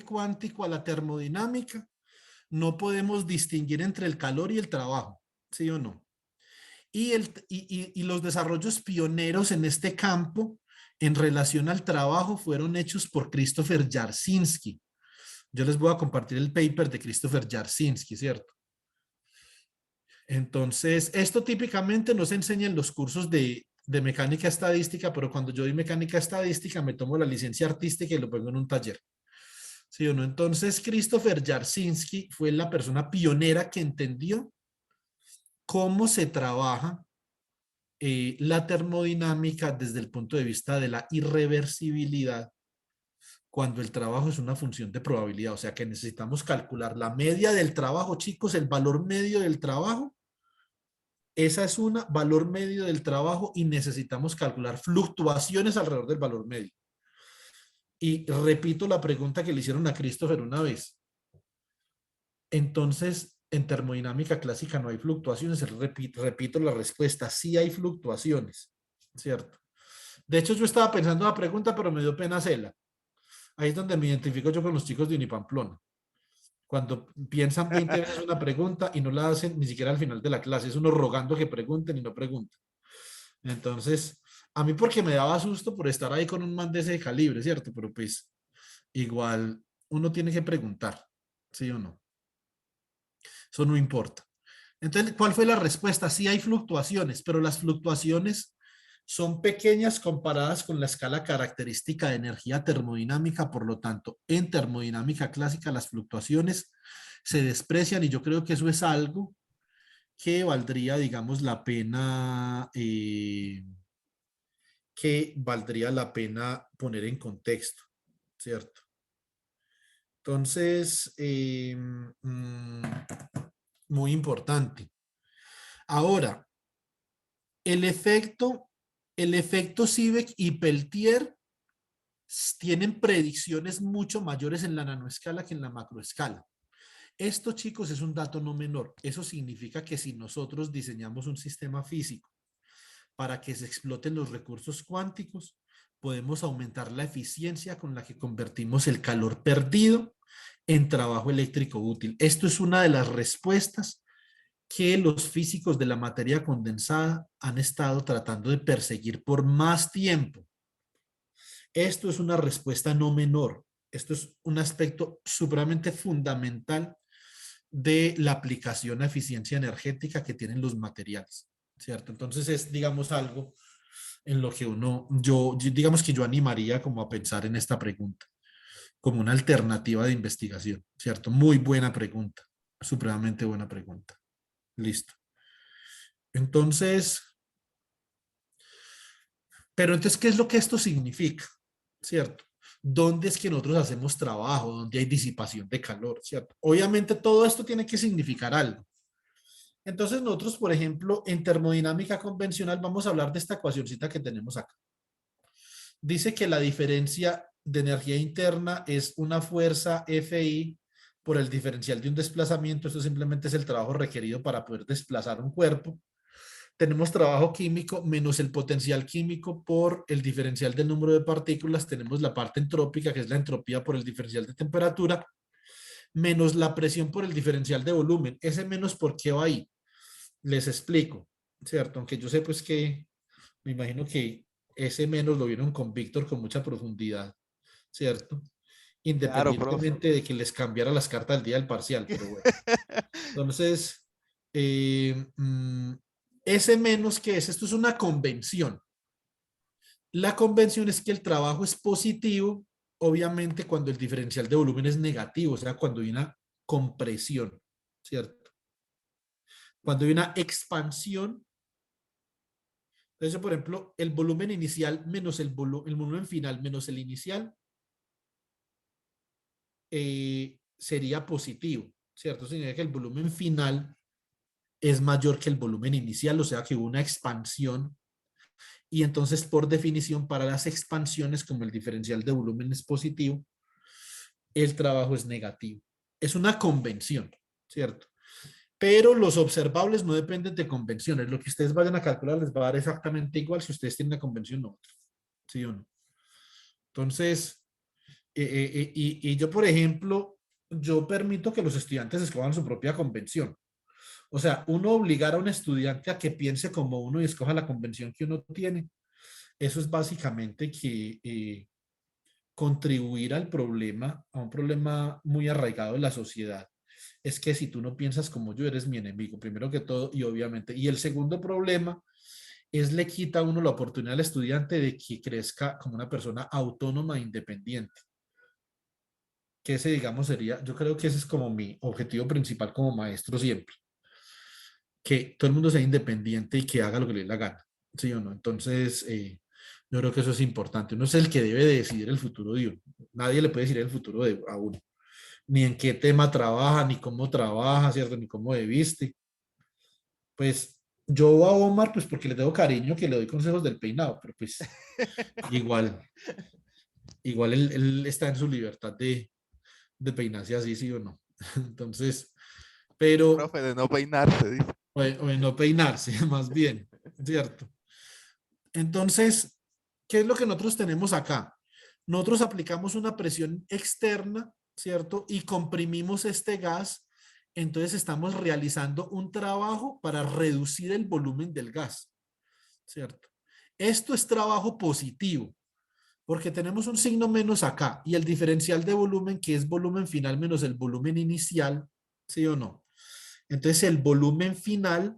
cuántico a la termodinámica, no podemos distinguir entre el calor y el trabajo, ¿sí o no? Y los desarrollos pioneros en este campo en relación al trabajo fueron hechos por Christopher Jarzynski. Yo les voy a compartir el paper de Christopher Jarzynski, ¿cierto? Entonces, esto típicamente no se enseña en los cursos de mecánica estadística, pero cuando yo doy mecánica estadística me tomo la licencia artística y lo pongo en un taller. ¿Sí o no? Entonces, Christopher Jarzynski fue la persona pionera que entendió cómo se trabaja la termodinámica desde el punto de vista de la irreversibilidad cuando el trabajo es una función de probabilidad. O sea que necesitamos calcular la media del trabajo, chicos, el valor medio del trabajo. Esa es una valor medio del trabajo y necesitamos calcular fluctuaciones alrededor del valor medio. Y repito la pregunta que le hicieron a Christopher una vez. Entonces, en termodinámica clásica no hay fluctuaciones. Repito la respuesta, sí hay fluctuaciones, ¿cierto? De hecho, yo estaba pensando la pregunta, pero me dio pena hacerla. Ahí es donde me identifico yo con los chicos de Unipamplona. Cuando piensan 20 veces una pregunta y no la hacen ni siquiera al final de la clase. Es uno rogando que pregunten y no pregunten. Entonces, a mí porque me daba susto por estar ahí con un man de ese calibre, ¿cierto? Pero pues igual uno tiene que preguntar, ¿sí o no? Eso no importa. Entonces, ¿cuál fue la respuesta? Sí hay fluctuaciones, pero las fluctuaciones son pequeñas comparadas con la escala característica de energía termodinámica. Por lo tanto, en termodinámica clásica las fluctuaciones se desprecian y yo creo que eso es algo que valdría, digamos, la pena, poner en contexto, ¿cierto? Entonces, muy importante. Ahora, el efecto Seebeck y Peltier tienen predicciones mucho mayores en la nanoescala que en la macroescala. Esto, chicos, es un dato no menor. Eso significa que si nosotros diseñamos un sistema físico para que se exploten los recursos cuánticos, podemos aumentar la eficiencia con la que convertimos el calor perdido en trabajo eléctrico útil. Esto es una de las respuestas que los físicos de la materia condensada han estado tratando de perseguir por más tiempo. Esto es una respuesta no menor. Esto es un aspecto supremamente fundamental de la aplicación a eficiencia energética que tienen los materiales, ¿cierto? Entonces es, digamos, algo en lo que digamos que yo animaría como a pensar en esta pregunta, como una alternativa de investigación, ¿cierto? Muy buena pregunta, supremamente buena pregunta. Listo. Entonces, pero entonces, ¿qué es lo que esto significa? ¿Cierto? ¿Dónde es que nosotros hacemos trabajo? ¿Dónde hay disipación de calor? ¿Cierto? Obviamente todo esto tiene que significar algo. Entonces nosotros, por ejemplo, en termodinámica convencional vamos a hablar de esta ecuacioncita que tenemos acá. Dice que la diferencia de energía interna es una fuerza Fi por el diferencial de un desplazamiento. Esto simplemente es el trabajo requerido para poder desplazar un cuerpo. Tenemos trabajo químico menos el potencial químico por el diferencial del número de partículas. Tenemos la parte entrópica, que es la entropía por el diferencial de temperatura, menos la presión por el diferencial de volumen. Ese menos, ¿por qué va ahí? Les explico, ¿cierto? Aunque yo sé pues que, me imagino que ese menos lo vieron con Víctor con mucha profundidad, ¿cierto? Claro, profe. Independientemente de que les cambiara las cartas del día del parcial, pero bueno. Entonces, ese menos que es, esto es una convención. La convención es que el trabajo es positivo, obviamente cuando el diferencial de volumen es negativo, o sea, cuando hay una compresión, ¿cierto? Cuando hay una expansión, entonces, por ejemplo, el volumen inicial menos el volumen final menos el inicial sería positivo, ¿cierto? Significa que el volumen final es mayor que el volumen inicial, o sea que hubo una expansión y entonces por definición para las expansiones como el diferencial de volumen es positivo, el trabajo es negativo. Es una convención, ¿cierto? Pero los observables no dependen de convenciones. Lo que ustedes vayan a calcular les va a dar exactamente igual si ustedes tienen una convención o otra, ¿sí o no? Entonces, y yo, por ejemplo, yo permito que los estudiantes escojan su propia convención. O sea, uno obligar a un estudiante a que piense como uno y escoja la convención que uno tiene, eso es básicamente que contribuir al problema, a un problema muy arraigado de la sociedad. Es que si tú no piensas como yo, eres mi enemigo, primero que todo, y obviamente. Y el segundo problema es le quita a uno la oportunidad al estudiante de que crezca como una persona autónoma e independiente. Que ese, digamos, sería, yo creo que ese es como mi objetivo principal como maestro siempre. Que todo el mundo sea independiente y que haga lo que le dé la gana, ¿sí o no? Entonces, yo creo que eso es importante. Uno es el que debe de decidir el futuro de uno. Nadie le puede decir el futuro a uno. Ni en qué tema trabaja, ni cómo trabaja, ¿cierto? Ni cómo de viste. Pues yo a Omar, pues porque le tengo cariño, que le doy consejos del peinado, pero pues igual él está en su libertad de peinarse así, sí o no. Entonces, pero, Profe, de no peinarse, dice. o de no peinarse, más bien, ¿cierto? Entonces, ¿qué es lo que nosotros tenemos acá? Nosotros aplicamos una presión externa, ¿cierto? Y comprimimos este gas. Entonces estamos realizando un trabajo para reducir el volumen del gas, ¿cierto? Esto es trabajo positivo, porque tenemos un signo menos acá y el diferencial de volumen, que es volumen final menos el volumen inicial, ¿sí o no? Entonces el volumen final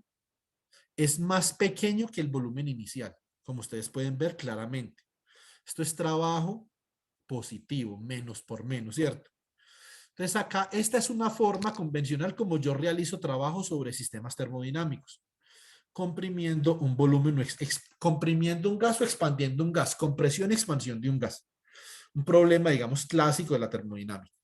es más pequeño que el volumen inicial, como ustedes pueden ver claramente. Esto es trabajo positivo, menos por menos, ¿cierto? Entonces acá, esta es una forma convencional como yo realizo trabajo sobre sistemas termodinámicos. Comprimiendo un volumen, comprimiendo un gas o expandiendo un gas, compresión y expansión de un gas. Un problema, digamos, clásico de la termodinámica.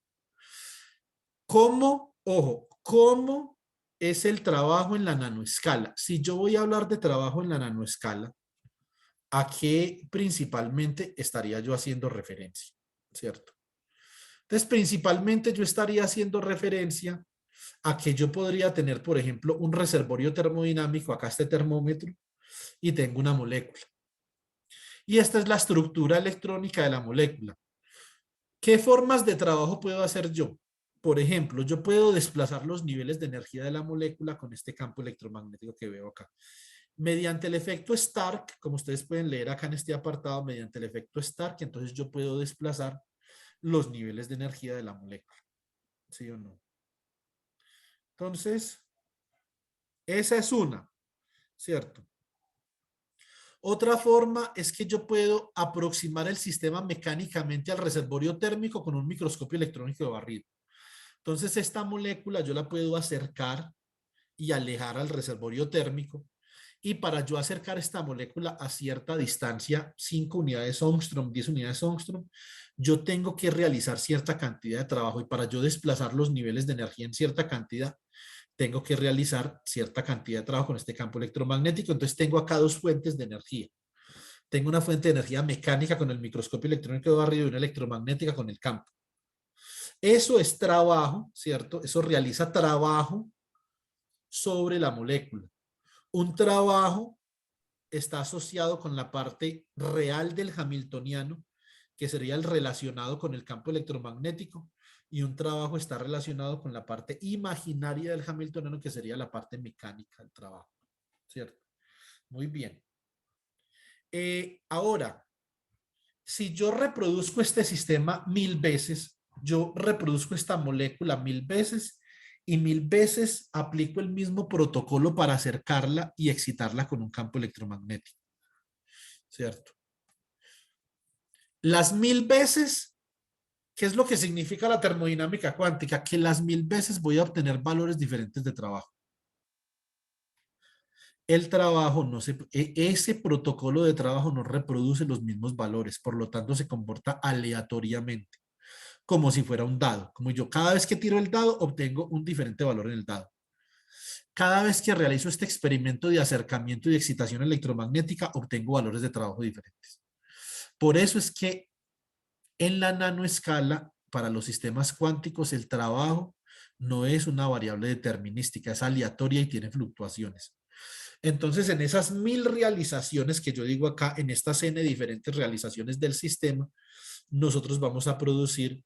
¿Cómo, ojo, cómo es el trabajo en la nanoescala? Si yo voy a hablar de trabajo en la nanoescala, ¿A qué principalmente estaría yo haciendo referencia? ¿Cierto? Entonces, principalmente yo estaría haciendo referencia a que yo podría tener, por ejemplo, un reservorio termodinámico, acá este termómetro, y tengo una molécula. Y esta es la estructura electrónica de la molécula. ¿Qué formas de trabajo puedo hacer yo? Por ejemplo, yo puedo desplazar los niveles de energía de la molécula con este campo electromagnético que veo acá. Mediante el efecto Stark, como ustedes pueden leer acá en este apartado, mediante el efecto Stark, entonces yo puedo desplazar los niveles de energía de la molécula. ¿Sí o no? Entonces, esa es una, ¿cierto? Otra forma es que yo puedo aproximar el sistema mecánicamente al reservorio térmico con un microscopio electrónico de barrido. Entonces, esta molécula yo la puedo acercar y alejar al reservorio térmico. Y para yo acercar esta molécula a cierta distancia, 5 unidades Ångström, 10 unidades Ångström, yo tengo que realizar cierta cantidad de trabajo. Y para yo desplazar los niveles de energía en cierta cantidad, tengo que realizar cierta cantidad de trabajo con este campo electromagnético. Entonces tengo acá dos fuentes de energía. Tengo una fuente de energía mecánica con el microscopio electrónico de barrido y una electromagnética con el campo. Eso es trabajo, ¿cierto? Eso realiza trabajo sobre la molécula. Un trabajo está asociado con la parte real del hamiltoniano, que sería el relacionado con el campo electromagnético, y un trabajo está relacionado con la parte imaginaria del hamiltoniano, que sería la parte mecánica del trabajo, ¿cierto? Muy bien. Ahora, si yo reproduzco este sistema 1000 veces, yo reproduzco esta molécula 1000 veces y 1000 veces aplico el mismo protocolo para acercarla y excitarla con un campo electromagnético, ¿cierto? Las 1000 veces, ¿qué es lo que significa la termodinámica cuántica? Que las 1000 veces voy a obtener valores diferentes de trabajo. El trabajo no se, ese protocolo de trabajo no reproduce los mismos valores, por lo tanto se comporta aleatoriamente, como si fuera un dado. Como yo cada vez que tiro el dado obtengo un diferente valor en el dado. Cada vez que realizo este experimento de acercamiento y de excitación electromagnética obtengo valores de trabajo diferentes. Por eso es que en la nanoescala, para los sistemas cuánticos, el trabajo no es una variable determinística, es aleatoria y tiene fluctuaciones. Entonces, en esas 1000 realizaciones que yo digo acá, en estas n diferentes realizaciones del sistema, nosotros vamos a producir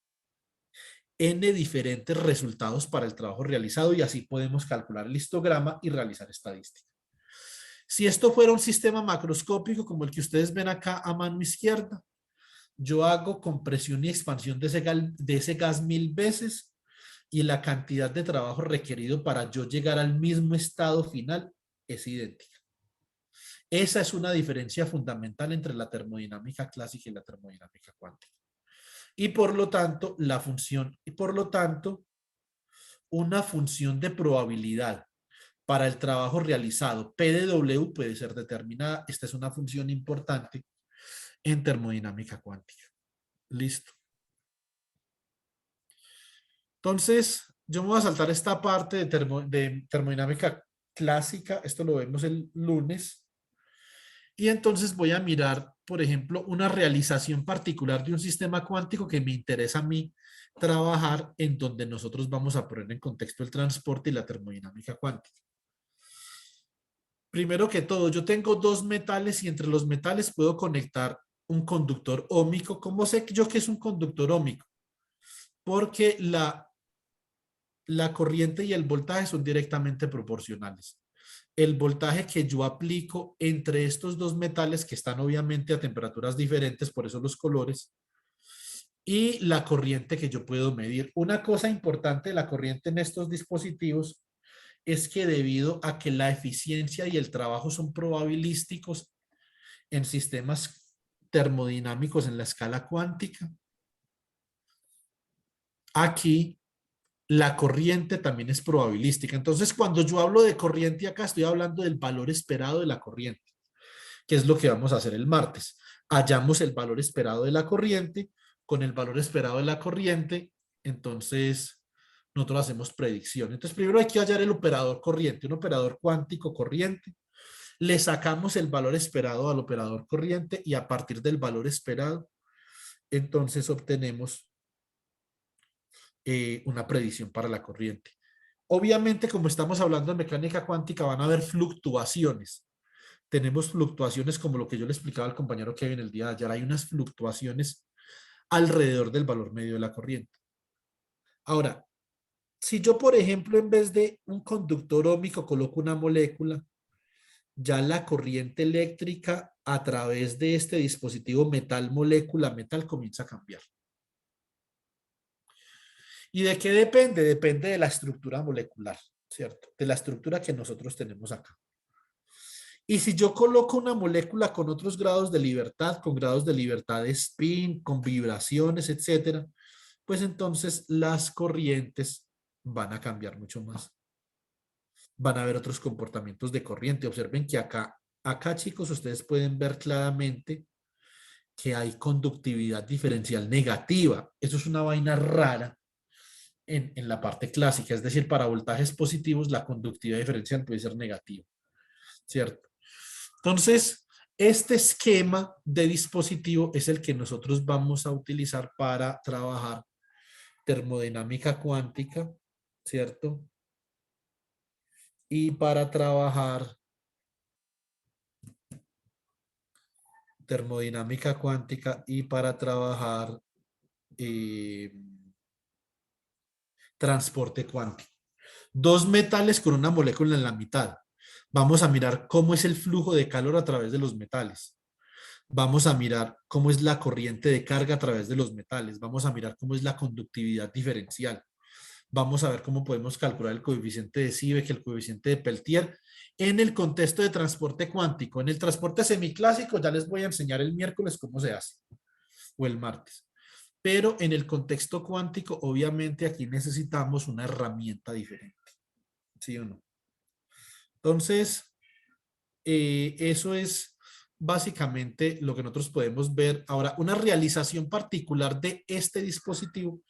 n diferentes resultados para el trabajo realizado y así podemos calcular el histograma y realizar estadística. Si esto fuera un sistema macroscópico como el que ustedes ven acá a mano izquierda, yo hago compresión y expansión de ese gas 1000 veces y la cantidad de trabajo requerido para yo llegar al mismo estado final es idéntica. Esa es una diferencia fundamental entre la termodinámica clásica y la termodinámica cuántica. Y por lo tanto, una función de probabilidad para el trabajo realizado, P de W, puede ser determinada. Esta es una función importante en termodinámica cuántica. Listo. Entonces, yo me voy a saltar esta parte de termodinámica clásica. Esto lo vemos el lunes. Y entonces voy a mirar, por ejemplo, una realización particular de un sistema cuántico que me interesa a mí trabajar, en donde nosotros vamos a poner en contexto el transporte y la termodinámica cuántica. Primero que todo, yo tengo dos metales y entre los metales puedo conectar un conductor óhmico. ¿Cómo sé yo que es un conductor óhmico? Porque la corriente y el voltaje son directamente proporcionales. El voltaje que yo aplico entre estos dos metales, que están obviamente a temperaturas diferentes, por eso los colores, y la corriente que yo puedo medir. Una cosa importante de la corriente en estos dispositivos es que debido a que la eficiencia y el trabajo son probabilísticos en sistemas termodinámicos en la escala cuántica, aquí la corriente también es probabilística. Entonces, cuando yo hablo de corriente acá, estoy hablando del valor esperado de la corriente, que es lo que vamos a hacer el martes. Hallamos el valor esperado de la corriente. Con el valor esperado de la corriente, entonces nosotros hacemos predicción. Entonces, primero hay que hallar el operador corriente, un operador cuántico corriente. Le sacamos el valor esperado al operador corriente y a partir del valor esperado, entonces obtenemos una predicción para la corriente. Obviamente, como estamos hablando de mecánica cuántica, van a haber fluctuaciones. Tenemos fluctuaciones como lo que yo le explicaba al compañero Kevin el día de ayer. Hay unas fluctuaciones alrededor del valor medio de la corriente. Ahora, si yo, por ejemplo, en vez de un conductor óhmico coloco una molécula, ya la corriente eléctrica a través de este dispositivo metal, molécula, metal comienza a cambiar. ¿Y de qué depende? Depende de la estructura molecular, ¿cierto? De la estructura que nosotros tenemos acá. Y si yo coloco una molécula con otros grados de libertad, con grados de libertad de spin, con vibraciones, etcétera, pues entonces las corrientes van a cambiar mucho más. Van a haber otros comportamientos de corriente. Observen que acá chicos, ustedes pueden ver claramente que hay conductividad diferencial negativa. Eso es una vaina rara en la parte clásica. Es decir, para voltajes positivos, la conductividad diferencial puede ser negativa, ¿cierto? Entonces, este esquema de dispositivo es el que nosotros vamos a utilizar para trabajar termodinámica cuántica, ¿cierto? Y para trabajar termodinámica cuántica y para trabajar transporte cuántico. Dos metales con una molécula en la mitad. Vamos a mirar cómo es el flujo de calor a través de los metales. Vamos a mirar cómo es la corriente de carga a través de los metales. Vamos a mirar cómo es la conductividad diferencial. Vamos a ver cómo podemos calcular el coeficiente de Seebeck, el coeficiente de Peltier en el contexto de transporte cuántico. En el transporte semiclásico ya les voy a enseñar el miércoles cómo se hace, o el martes. Pero en el contexto cuántico, obviamente aquí necesitamos una herramienta diferente. ¿Sí o no? Entonces, eso es básicamente lo que nosotros podemos ver. Ahora, una realización particular de este dispositivo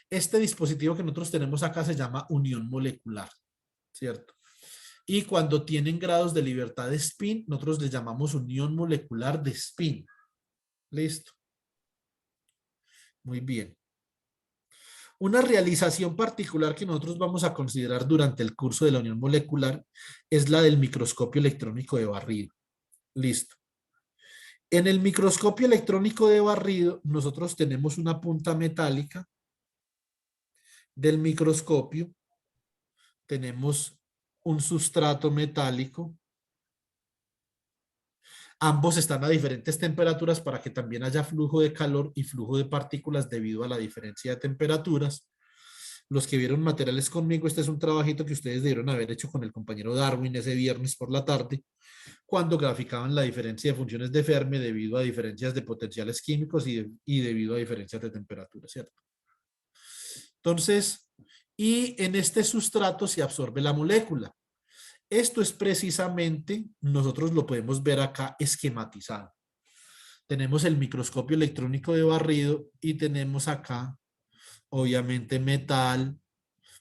que nosotros tenemos acá se llama unión molecular, ¿cierto? Y cuando tienen grados de libertad de spin, nosotros les llamamos unión molecular de spin. ¿Listo? Muy bien. Una realización particular que nosotros vamos a considerar durante el curso de la unión molecular es la del microscopio electrónico de barrido. Listo. En el microscopio electrónico de barrido, nosotros tenemos una punta metálica del microscopio. Tenemos un sustrato metálico. Ambos están a diferentes temperaturas para que también haya flujo de calor y flujo de partículas debido a la diferencia de temperaturas. Los que vieron materiales conmigo, este es un trabajito que ustedes debieron haber hecho con el compañero Darwin ese viernes por la tarde, cuando graficaban la diferencia de funciones de Fermi debido a diferencias de potenciales químicos y debido a diferencias de temperatura, ¿cierto? Entonces, y en este sustrato se absorbe la molécula. Esto es precisamente, nosotros lo podemos ver acá esquematizado. Tenemos el microscopio electrónico de barrido y tenemos acá, obviamente, metal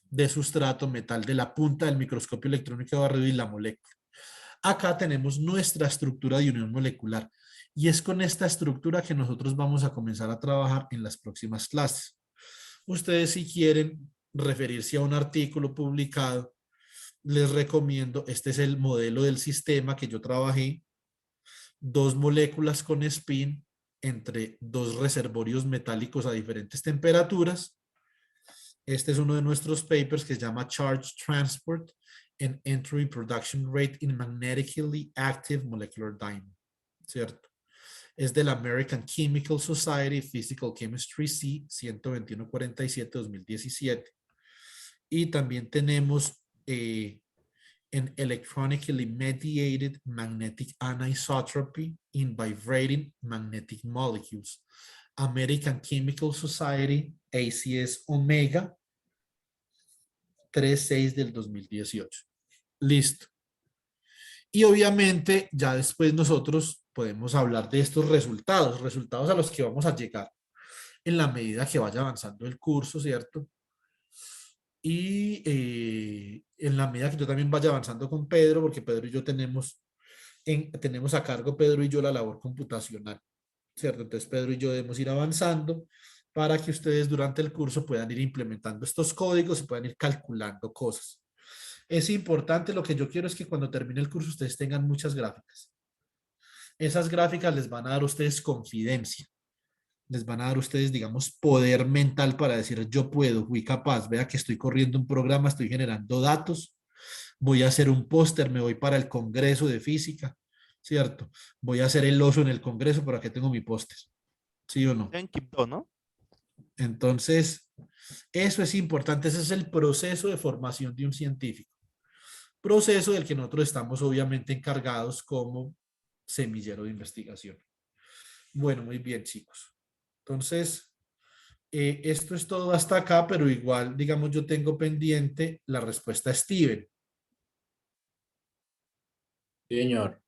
de sustrato, metal de la punta del microscopio electrónico de barrido y la molécula. Acá tenemos nuestra estructura de unión molecular y es con esta estructura que nosotros vamos a comenzar a trabajar en las próximas clases. Ustedes, si quieren referirse a un artículo publicado, les recomiendo, este es el modelo del sistema que yo trabajé, dos moléculas con spin entre dos reservorios metálicos a diferentes temperaturas. Este es uno de nuestros papers que se llama Charge Transport and Entry Production Rate in Magnetically Active Molecular Dynamo, ¿cierto? Es del American Chemical Society Physical Chemistry C 12147-2017. Y también tenemos en Electronically Mediated Magnetic Anisotropy in Vibrating Magnetic Molecules. American Chemical Society, ACS Omega 36 del 2018. Listo. Y obviamente ya después nosotros podemos hablar de estos resultados a los que vamos a llegar en la medida que vaya avanzando el curso, ¿cierto? Y en la medida que yo también vaya avanzando con Pedro, porque Pedro y yo tenemos tenemos a cargo Pedro y yo la labor computacional, ¿cierto? Entonces Pedro y yo debemos ir avanzando para que ustedes durante el curso puedan ir implementando estos códigos y puedan ir calculando cosas. Es importante, lo que yo quiero es que cuando termine el curso ustedes tengan muchas gráficas. Esas gráficas les van a dar a ustedes confidencia. Les van a dar a ustedes, digamos, poder mental para decir, yo puedo, fui capaz, vea que estoy corriendo un programa, estoy generando datos, voy a hacer un póster, me voy para el congreso de física, ¿cierto? Voy a hacer el oso en el congreso, pero aquí tengo mi póster, ¿sí o no? En Quibdó, ¿no? Entonces, eso es importante, ese es el proceso de formación de un científico. Proceso del que nosotros estamos obviamente encargados como semillero de investigación. Bueno, muy bien, chicos. Entonces, esto es todo hasta acá, pero igual, digamos, yo tengo pendiente la respuesta a Steven. Sí, señor.